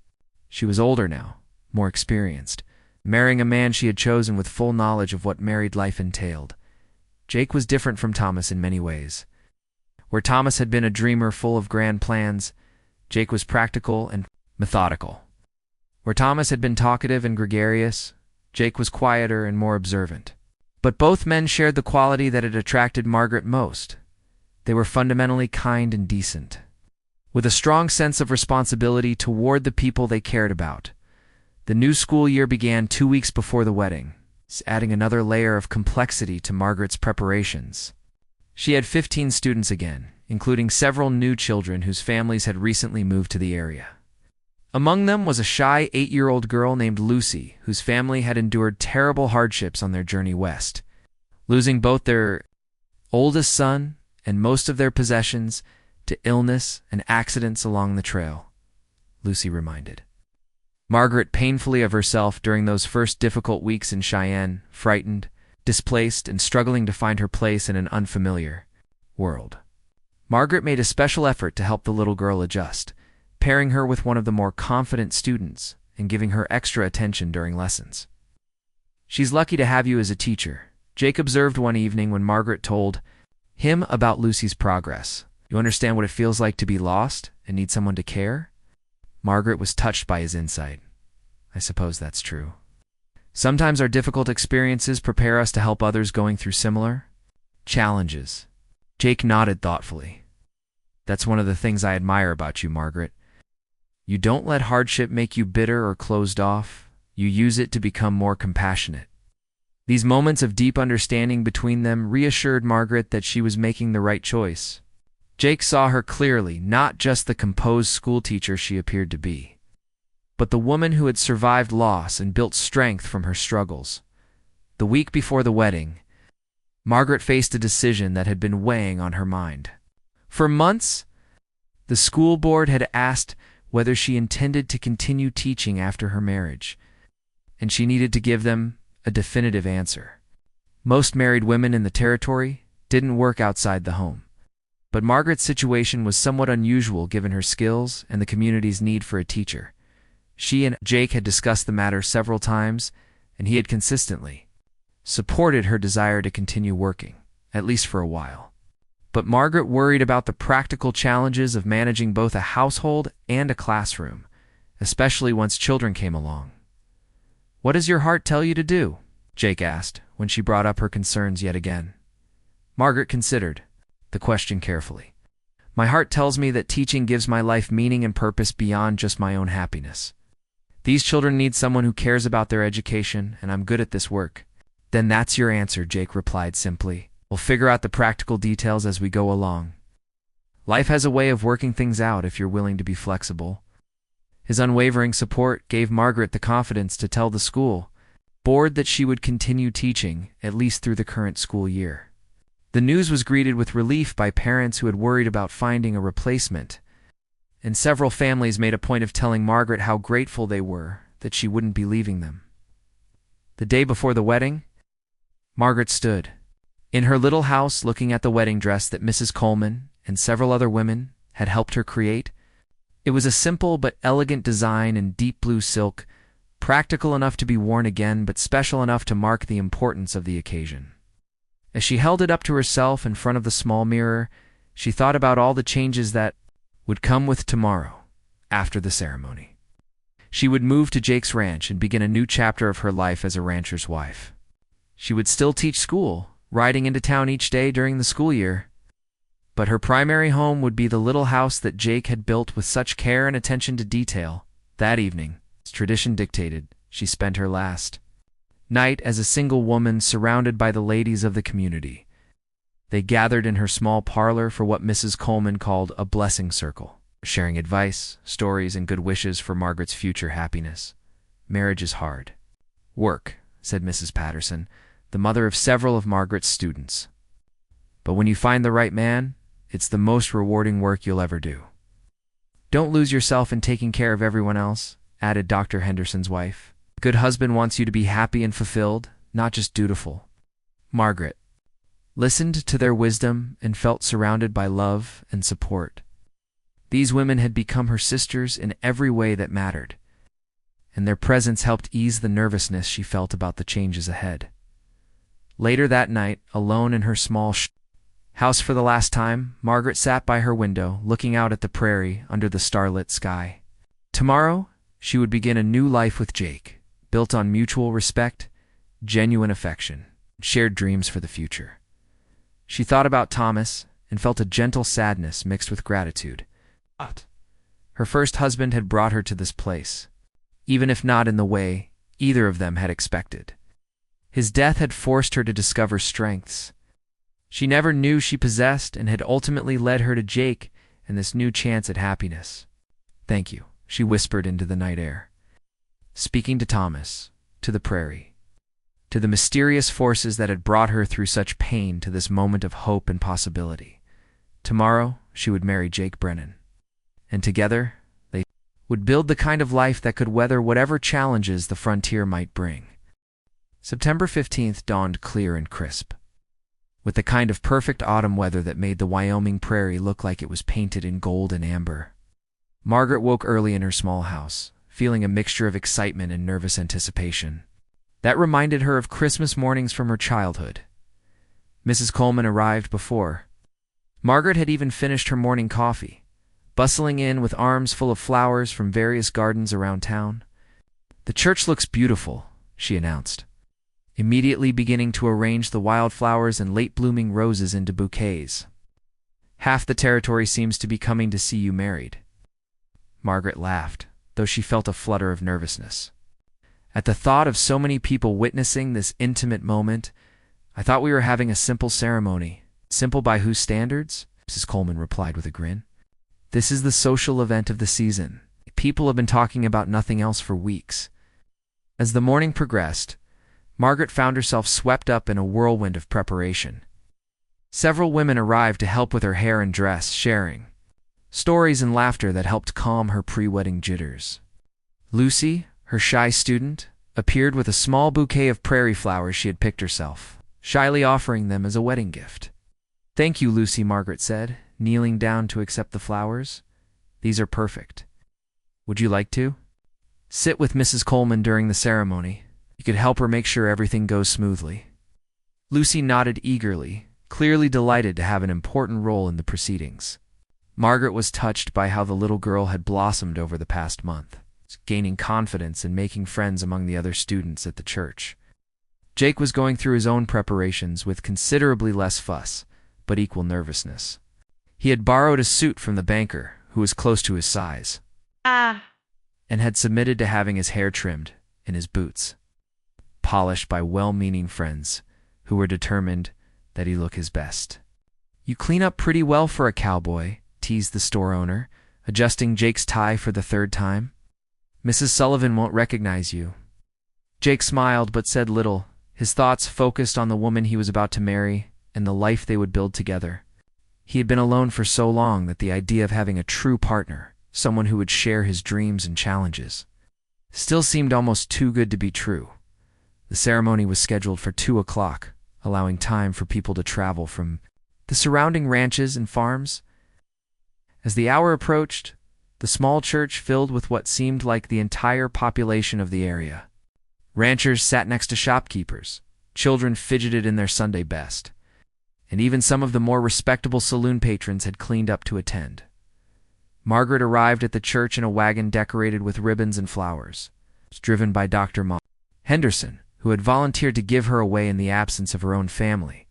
She was older now, more experienced, marrying a man she had chosen with full knowledge of what married life entailed. Jake was different from Thomas in many ways. Where Thomas had been a dreamer full of grand plans, Jake was practical and methodical. Where Thomas had been talkative and gregarious, Jake was quieter and more observant. But both men shared the quality that had attracted Margaret most. They were fundamentally kind and decent, with a strong sense of responsibility toward the people they cared about. The new school year began 2 weeks before the wedding, adding another layer of complexity to Margaret's preparations. She had 15 students again, including several new children whose families had recently moved to the area. Among them was a shy 8-year-old girl named Lucy, whose family had endured terrible hardships on their journey west, losing both their oldest son and most of their possessions to illness and accidents along the trail, Lucy reminded Margaret painfully of herself during those first difficult weeks in Cheyenne, frightened, displaced, and struggling to find her place in an unfamiliar world. Margaret made a special effort to help the little girl adjust, pairing her with one of the more confident students and giving her extra attention during lessons. "She's lucky to have you as a teacher," Jake observed one evening when Margaret told him about Lucy's progress. "You understand what it feels like to be lost and need someone to care?" Margaret was touched by his insight. "I suppose that's true. Sometimes our difficult experiences prepare us to help others going through similar challenges." Jake nodded thoughtfully. "That's one of the things I admire about you, Margaret. You don't let hardship make you bitter or closed off. You use it to become more compassionate." These moments of deep understanding between them reassured Margaret that she was making the right choice. Jake saw her clearly, not just the composed schoolteacher she appeared to be, but the woman who had survived loss and built strength from her struggles. The week before the wedding, Margaret faced a decision that had been weighing on her mind. For months, the school board had asked whether she intended to continue teaching after her marriage, and she needed to give them a definitive answer. Most married women in the territory didn't work outside the home, but Margaret's situation was somewhat unusual given her skills and the community's need for a teacher. She and Jake had discussed the matter several times, and he had consistently supported her desire to continue working, at least for a while. But Margaret worried about the practical challenges of managing both a household and a classroom, especially once children came along. "What does your heart tell you to do?" Jake asked, when she brought up her concerns yet again. Margaret considered the question carefully. "My heart tells me that teaching gives my life meaning and purpose beyond just my own happiness. These children need someone who cares about their education, and I'm good at this work." "Then that's your answer," Jake replied simply. "We'll figure out the practical details as we go along. Life has a way of working things out if you're willing to be flexible." His unwavering support gave Margaret the confidence to tell the school board that she would continue teaching, at least through the current school year. The news was greeted with relief by parents who had worried about finding a replacement, and several families made a point of telling Margaret how grateful they were that she wouldn't be leaving them. The day before the wedding, Margaret stood in her little house looking at the wedding dress that Mrs. Coleman and several other women had helped her create. It was a simple but elegant design in deep blue silk, practical enough to be worn again but special enough to mark the importance of the occasion. As she held it up to herself in front of the small mirror, she thought about all the changes that would come with tomorrow, after the ceremony. She would move to Jake's ranch and begin a new chapter of her life as a rancher's wife. She would still teach school, riding into town each day during the school year. But her primary home would be the little house that Jake had built with such care and attention to detail. That evening, as tradition dictated, she spent her last night as a single woman surrounded by the ladies of the community. They gathered in her small parlor for what Mrs. Coleman called a blessing circle, sharing advice, stories, and good wishes for Margaret's future happiness. "Marriage is hard work," said Mrs. Patterson, the mother of several of Margaret's students. "But when you find the right man, it's the most rewarding work you'll ever do." "Don't lose yourself in taking care of everyone else," added Dr. Henderson's wife. "A good husband wants you to be happy and fulfilled, not just dutiful." Margaret listened to their wisdom and felt surrounded by love and support. These women had become her sisters in every way that mattered, and their presence helped ease the nervousness she felt about the changes ahead. Later that night, alone in her small house for the last time, Margaret sat by her window, looking out at the prairie under the starlit sky. Tomorrow, she would begin a new life with Jake, built on mutual respect, genuine affection, and shared dreams for the future. She thought about Thomas and felt a gentle sadness mixed with gratitude. Her first husband had brought her to this place, even if not in the way either of them had expected. His death had forced her to discover strengths she never knew she possessed and had ultimately led her to Jake and this new chance at happiness. "Thank you," she whispered into the night air, speaking to Thomas, to the prairie, to the mysterious forces that had brought her through such pain to this moment of hope and possibility. Tomorrow, she would marry Jake Brennan, and together, they would build the kind of life that could weather whatever challenges the frontier might bring. September 15th dawned clear and crisp, with the kind of perfect autumn weather that made the Wyoming prairie look like it was painted in gold and amber. Margaret woke early in her small house, feeling a mixture of excitement and nervous anticipation. That reminded her of Christmas mornings from her childhood. Mrs. Coleman arrived before Margaret had even finished her morning coffee, bustling in with arms full of flowers from various gardens around town. "The church looks beautiful," she announced, immediately beginning to arrange the wildflowers and late-blooming roses into bouquets. "Half the territory seems to be coming to see you married." Margaret laughed, though she felt a flutter of nervousness. At the thought of so many people witnessing this intimate moment, "I thought we were having a simple ceremony." "Simple by whose standards?" Mrs. Coleman replied with a grin. "This is the social event of the season. People have been talking about nothing else for weeks." As the morning progressed, Margaret found herself swept up in a whirlwind of preparation. Several women arrived to help with her hair and dress, sharing stories and laughter that helped calm her pre-wedding jitters. Lucy, her shy student, appeared with a small bouquet of prairie flowers she had picked herself, shyly offering them as a wedding gift. "Thank you, Lucy," Margaret said, kneeling down to accept the flowers. "These are perfect. Would you like to sit with Mrs. Coleman during the ceremony? You could help her make sure everything goes smoothly." Lucy nodded eagerly, clearly delighted to have an important role in the proceedings. Margaret was touched by how the little girl had blossomed over the past month, gaining confidence and making friends among the other students at the church. Jake was going through his own preparations with considerably less fuss, but equal nervousness. He had borrowed a suit from the banker, who was close to his size, and had submitted to having his hair trimmed and his boots polished by well-meaning friends who were determined that he look his best. "You clean up pretty well for a cowboy," teased the store owner, adjusting Jake's tie for the third time. "Mrs. Sullivan won't recognize you." Jake smiled but said little, his thoughts focused on the woman he was about to marry and the life they would build together. He had been alone for so long that the idea of having a true partner, someone who would share his dreams and challenges, still seemed almost too good to be true. The ceremony was scheduled for 2 o'clock, allowing time for people to travel from the surrounding ranches and farms. As the hour approached, the small church filled with what seemed like the entire population of the area. Ranchers sat next to shopkeepers, children fidgeted in their Sunday best, and even some of the more respectable saloon patrons had cleaned up to attend. Margaret arrived at the church in a wagon decorated with ribbons and flowers, driven by Dr. Ma Henderson, who had volunteered to give her away in the absence of her own family.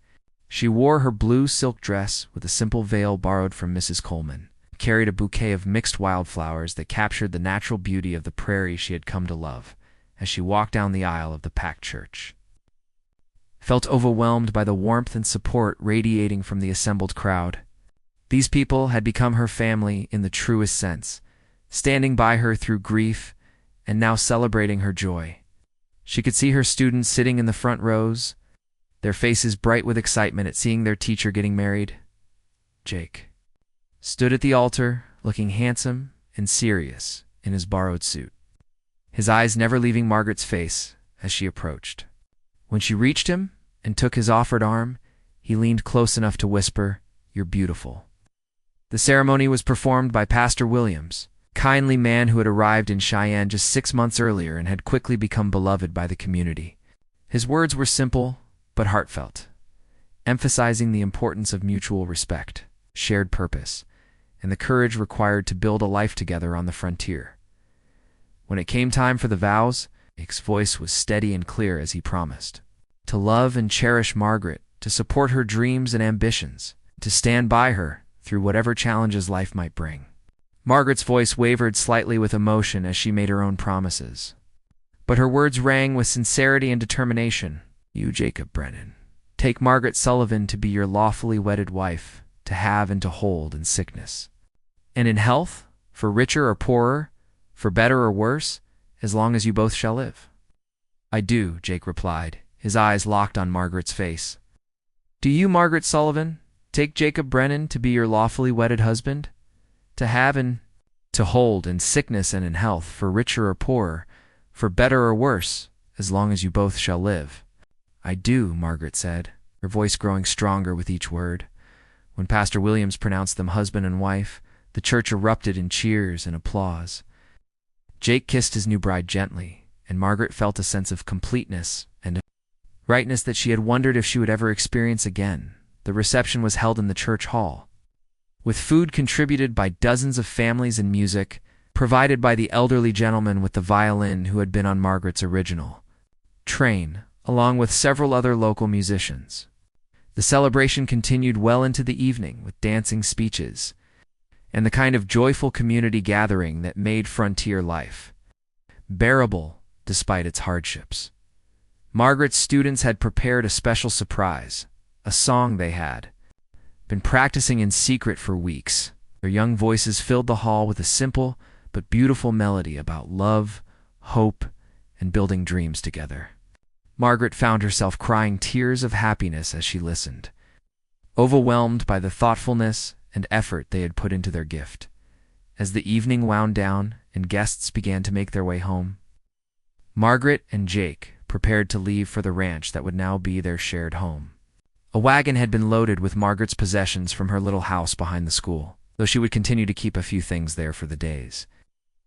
She wore her blue silk dress with a simple veil borrowed from Mrs. Coleman, and carried a bouquet of mixed wildflowers that captured the natural beauty of the prairie she had come to love as she walked down the aisle of the packed church. Felt overwhelmed by the warmth and support radiating from the assembled crowd. These people had become her family in the truest sense, standing by her through grief and now celebrating her joy. She could see her students sitting in the front rows, their faces bright with excitement at seeing their teacher getting married. Jake stood at the altar, looking handsome and serious in his borrowed suit, his eyes never leaving Margaret's face as she approached. When she reached him and took his offered arm, he leaned close enough to whisper, "You're beautiful." The ceremony was performed by Pastor Williams, a kindly man who had arrived in Cheyenne just 6 months earlier and had quickly become beloved by the community. His words were simple but heartfelt, emphasizing the importance of mutual respect, shared purpose, and the courage required to build a life together on the frontier. When it came time for the vows, Jake's voice was steady and clear as he promised to love and cherish Margaret, to support her dreams and ambitions, to stand by her through whatever challenges life might bring. Margaret's voice wavered slightly with emotion as she made her own promises, but her words rang with sincerity and determination. "You, Jacob Brennan, take Margaret Sullivan to be your lawfully wedded wife, to have and to hold in sickness and in health, for richer or poorer, for better or worse, as long as you both shall live." "I do," Jake replied, his eyes locked on Margaret's face. "Do you, Margaret Sullivan, take Jacob Brennan to be your lawfully wedded husband, to have and to hold in sickness and in health, for richer or poorer, for better or worse, as long as you both shall live?" "I do," Margaret said, her voice growing stronger with each word. When Pastor Williams pronounced them husband and wife, the church erupted in cheers and applause. Jake kissed his new bride gently, and Margaret felt a sense of completeness and rightness that she had wondered if she would ever experience again. The reception was held in the church hall, with food contributed by dozens of families and music provided by the elderly gentleman with the violin who had been on Margaret's original train, along with several other local musicians. The celebration continued well into the evening with dancing speeches and the kind of joyful community gathering that made frontier life bearable despite its hardships. Margaret's students had prepared a special surprise, a song they had been practicing in secret for weeks. Their young voices filled the hall with a simple but beautiful melody about love, hope, and building dreams together. Margaret found herself crying tears of happiness as she listened, overwhelmed by the thoughtfulness and effort they had put into their gift. As the evening wound down and guests began to make their way home, Margaret and Jake prepared to leave for the ranch that would now be their shared home. A wagon had been loaded with Margaret's possessions from her little house behind the school, though she would continue to keep a few things there for the days.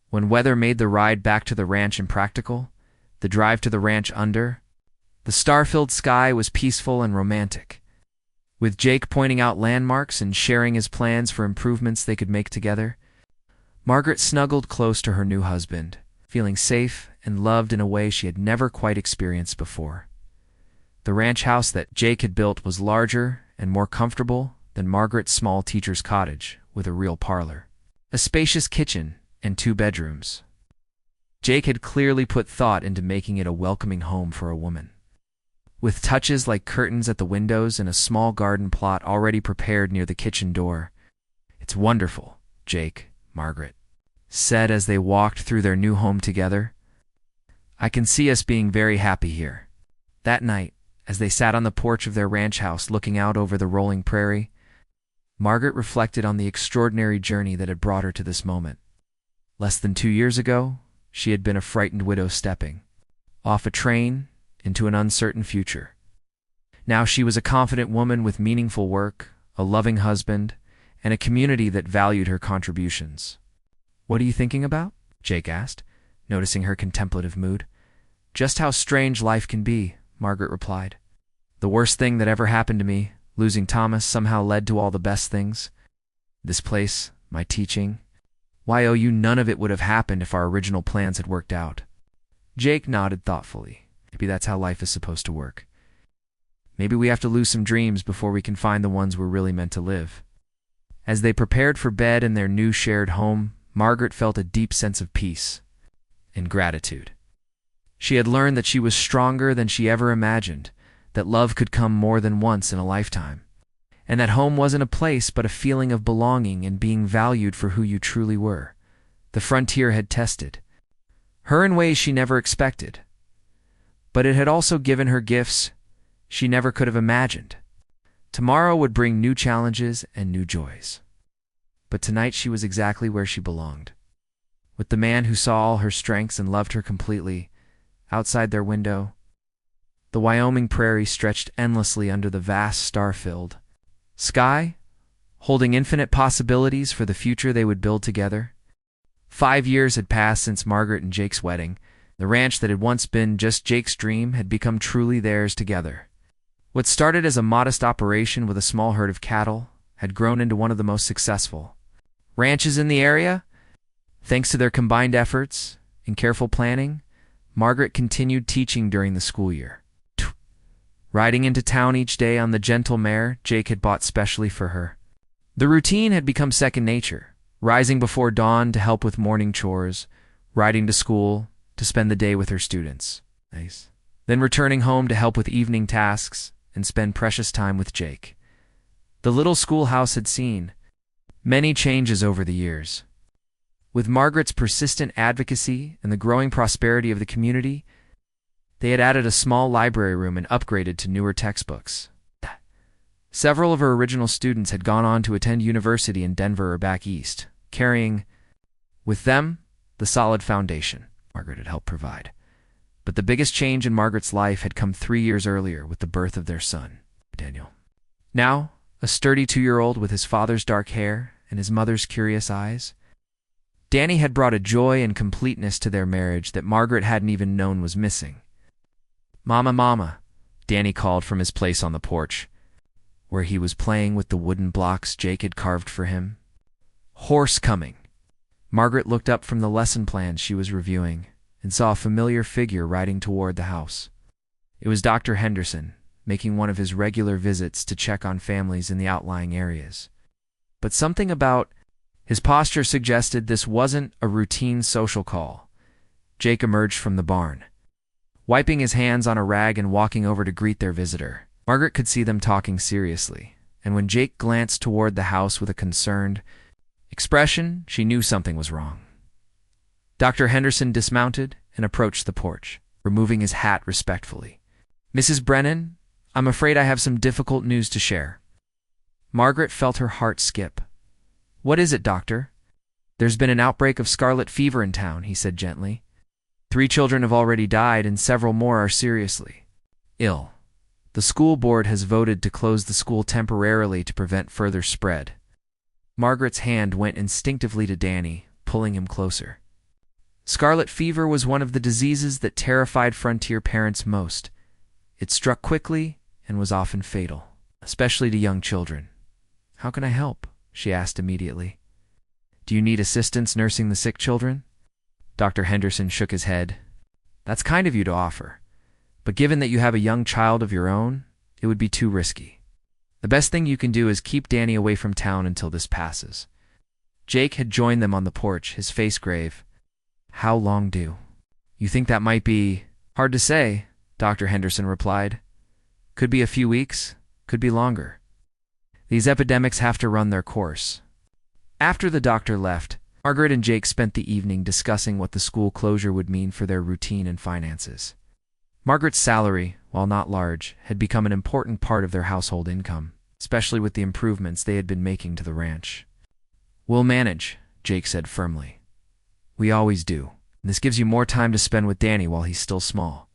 When weather made the ride back to the ranch impractical, the drive to the ranch under, the star-filled sky was peaceful and romantic. with Jake pointing out landmarks and sharing his plans for improvements they could make together. Margaret snuggled close to her new husband, feeling safe and loved in a way she had never quite experienced before. The ranch house that Jake had built was larger and more comfortable than Margaret's small teacher's cottage, with a real parlor, a spacious kitchen, and 2 bedrooms. Jake had clearly put thought into making it a welcoming home for a woman, with touches like curtains at the windows and a small garden plot already prepared near the kitchen door. "It's wonderful, Jake," Margaret said as they walked through their new home together. "I can see us being very happy here." That night, as they sat on the porch of their ranch house looking out over the rolling prairie, Margaret reflected on the extraordinary journey that had brought her to this moment. Less than 2 years ago, she had been a frightened widow stepping off a train into an uncertain future. Now she was a confident woman with meaningful work, a loving husband, and a community that valued her contributions. "What are you thinking about?" Jake asked, noticing her contemplative mood. "Just how strange life can be," Margaret replied. "The worst thing that ever happened to me, losing Thomas, somehow led to all the best things. This place, my teaching. Why, oh, none of it would have happened if our original plans had worked out." Jake nodded thoughtfully. "Maybe that's how life is supposed to work. Maybe we have to lose some dreams before we can find the ones we're really meant to live." As they prepared for bed in their new shared home, Margaret felt a deep sense of peace and gratitude. She had learned that she was stronger than she ever imagined, that love could come more than once in a lifetime, and that home wasn't a place but a feeling of belonging and being valued for who you truly were. The frontier had tested her in ways she never expected, but it had also given her gifts she never could have imagined. Tomorrow would bring new challenges and new joys. But tonight she was exactly where she belonged, with the man who saw all her strengths and loved her completely. Outside their window, the Wyoming prairie stretched endlessly under the vast star-filled sky, holding infinite possibilities for the future they would build together. 5 years had passed since Margaret and Jake's wedding. The ranch that had once been just Jake's dream had become truly theirs together. What started as a modest operation with a small herd of cattle had grown into one of the most successful ranches in the area. Thanks to their combined efforts and careful planning, Margaret continued teaching during the school year, riding into town each day on the gentle mare Jake had bought specially for her. The routine had become second nature, rising before dawn to help with morning chores, riding to school to spend the day with her students, then returning home to help with evening tasks and spend precious time with Jake. The little schoolhouse had seen many changes over the years. With Margaret's persistent advocacy and the growing prosperity of the community, they had added a small library room and upgraded to newer textbooks. Several of her original students had gone on to attend university in Denver or back east, carrying with them the solid foundation Margaret had helped provide. But the biggest change in Margaret's life had come 3 years earlier with the birth of their son, Daniel. Now, a sturdy 2-year-old with his father's dark hair and his mother's curious eyes, Danny had brought a joy and completeness to their marriage that Margaret hadn't even known was missing. "Mama, Mama," Danny called from his place on the porch, where he was playing with the wooden blocks Jake had carved for him. "Horse coming." Margaret looked up from the lesson plans she was reviewing and saw a familiar figure riding toward the house. It was Dr. Henderson, making one of his regular visits to check on families in the outlying areas. But something about his posture suggested this wasn't a routine social call. Jake emerged from the barn, wiping his hands on a rag and walking over to greet their visitor. Margaret could see them talking seriously, and when Jake glanced toward the house with a concerned expression, she knew something was wrong. Dr. Henderson dismounted and approached the porch, removing his hat respectfully. "Mrs. Brennan, I'm afraid I have some difficult news to share." Margaret felt her heart skip. "What is it, doctor?" "There's been an outbreak of scarlet fever in town," he said gently. 3 children have already died and several more are seriously ill. The school board has voted to close the school temporarily to prevent further spread. Margaret's hand went instinctively to Danny, pulling him closer. Scarlet fever was one of the diseases that terrified frontier parents most. It struck quickly and was often fatal. especially to young children. "How can I help?" she asked immediately. "Do you need assistance nursing the sick children?" Dr. Henderson shook his head. "That's kind of you to offer, but given that you have a young child of your own, it would be too risky. The best thing you can do is keep Danny away from town until this passes." Jake had joined them on the porch, his face grave. "How long do you think that might be?" "Hard to say," Dr. Henderson replied. "Could be a few weeks, could be longer. These epidemics have to run their course." After the doctor left, Margaret and Jake spent the evening discussing what the school closure would mean for their routine and finances. Margaret's salary, while not large, had become an important part of their household income, especially with the improvements they had been making to the ranch. "We'll manage," Jake said firmly. "We always do. And this gives you more time to spend with Danny while he's still small."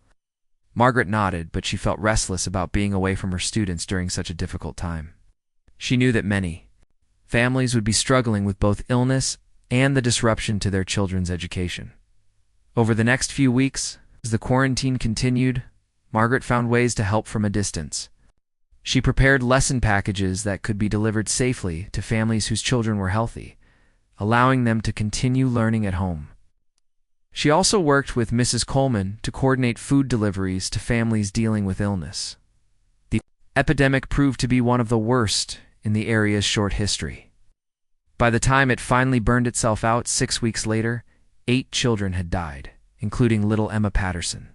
Margaret nodded, but she felt restless about being away from her students during such a difficult time. She knew that many families would be struggling with both illness and the disruption to their children's education. Over the next few weeks, as the quarantine continued, Margaret found ways to help from a distance. She prepared lesson packages that could be delivered safely to families whose children were healthy, allowing them to continue learning at home. She also worked with Mrs. Coleman to coordinate food deliveries to families dealing with illness. The epidemic proved to be one of the worst in the area's short history. By the time it finally burned itself out 6 weeks later, 8 children had died, including little Emma Patterson,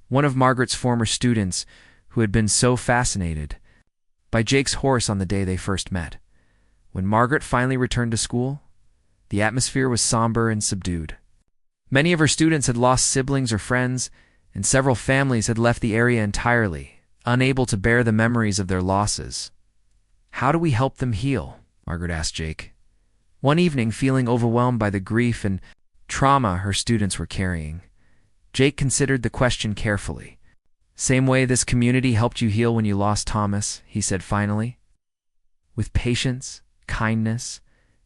one of Margaret's former students who had been so fascinated by Jake's horse on the day they first met. When Margaret finally returned to school, the atmosphere was somber and subdued. Many of her students had lost siblings or friends, and several families had left the area entirely, unable to bear the memories of their losses. "How do we help them heal?" Margaret asked Jake. One evening, feeling overwhelmed by the grief and trauma her students were carrying, Jake considered the question carefully. "Same way this community helped you heal when you lost Thomas," he said finally. "With patience, kindness,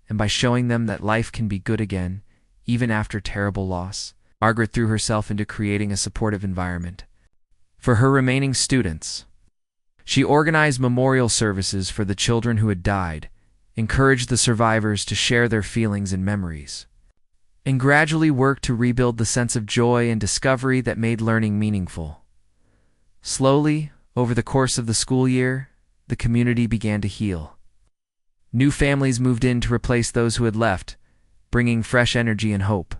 and by showing them that life can be good again, even after terrible loss." Margaret threw herself into creating a supportive environment for her remaining students. She organized memorial services for the children who had died, encouraged the survivors to share their feelings and memories, and gradually worked to rebuild the sense of joy and discovery that made learning meaningful. Slowly, over the course of the school year, the community began to heal. New families moved in to replace those who had left, bringing fresh energy and hope.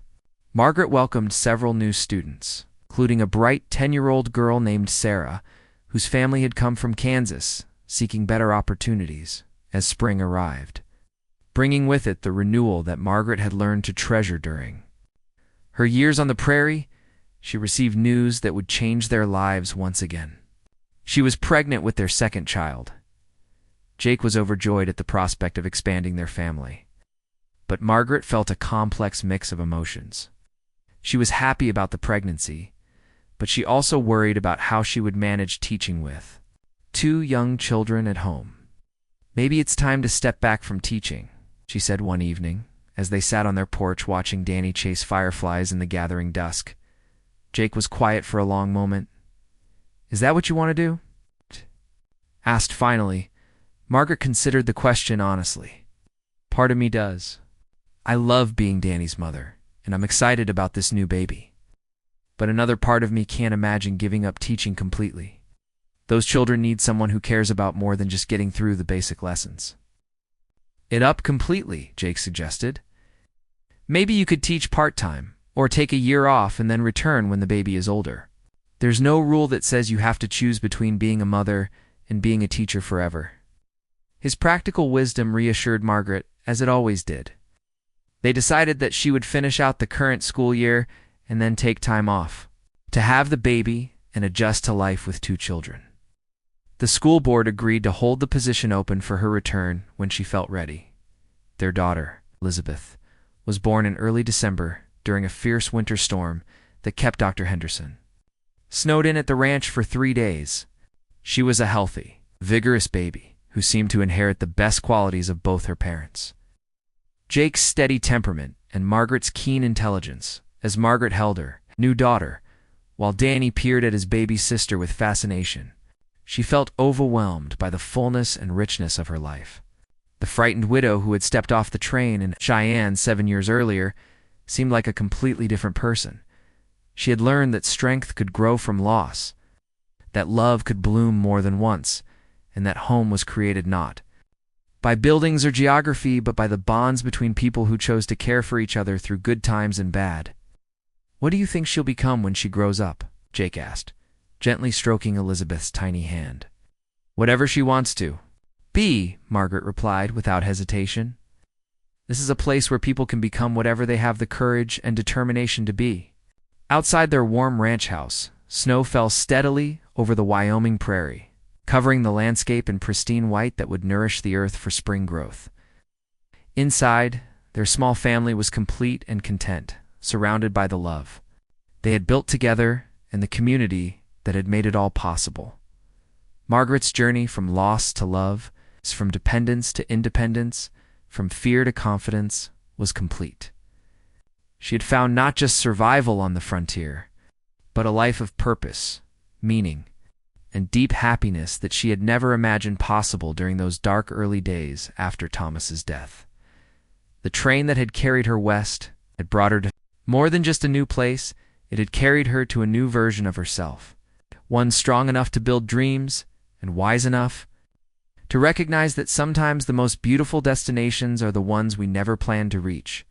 Margaret welcomed several new students, including a bright 10-year-old girl named Sarah, whose family had come from Kansas, seeking better opportunities as spring arrived, bringing with it the renewal that Margaret had learned to treasure during her years on the prairie. She received news that would change their lives once again. She was pregnant with their second child. Jake was overjoyed at the prospect of expanding their family, but Margaret felt a complex mix of emotions. She was happy about the pregnancy, but she also worried about how she would manage teaching with 2 young children at home. "Maybe it's time to step back from teaching," she said one evening, as they sat on their porch watching Danny chase fireflies in the gathering dusk. Jake was quiet for a long moment. "Is that what you want to do?" asked finally. Margaret considered the question honestly. "Part of me does. I love being Danny's mother, and I'm excited about this new baby. But another part of me can't imagine giving up teaching completely. Those children need someone who cares about more than just getting through the basic lessons." "It up completely," Jake suggested. "Maybe you could teach part-time, or take a year off and then return when the baby is older. There's no rule that says you have to choose between being a mother and being a teacher forever." His practical wisdom reassured Margaret, as it always did. They decided that she would finish out the current school year and then take time off to have the baby and adjust to life with 2 children. The school board agreed to hold the position open for her return when she felt ready. Their daughter, Elizabeth, was born in early December during a fierce winter storm that kept Dr. Henderson snowed in at the ranch for 3 days. She was a healthy, vigorous baby who seemed to inherit the best qualities of both her parents. Jake's steady temperament and Margaret's keen intelligence, as Margaret held her new daughter, while Danny peered at his baby sister with fascination, She felt overwhelmed by the fullness and richness of her life. The frightened widow who had stepped off the train in Cheyenne 7 years earlier seemed like a completely different person. She had learned that strength could grow from loss, that love could bloom more than once, and that home was created not by buildings or geography, but by the bonds between people who chose to care for each other through good times and bad. "What do you think she'll become when she grows up?" Jake asked, gently stroking Elizabeth's tiny hand. "Whatever she wants to be," Margaret replied without hesitation. "This is a place where people can become whatever they have the courage and determination to be." Outside their warm ranch house, snow fell steadily over the Wyoming prairie, covering the landscape in pristine white that would nourish the earth for spring growth. Inside, their small family was complete and content, surrounded by the love they had built together and the community that had made it all possible. Margaret's journey from loss to love, from dependence to independence, from fear to confidence, was complete. She had found not just survival on the frontier, but a life of purpose, meaning, and deep happiness that she had never imagined possible during those dark early days after Thomas's death. The train that had carried her west had brought her to more than just a new place. It had carried her to a new version of herself, one strong enough to build dreams and wise enough to recognize that sometimes the most beautiful destinations are the ones we never planned to reach.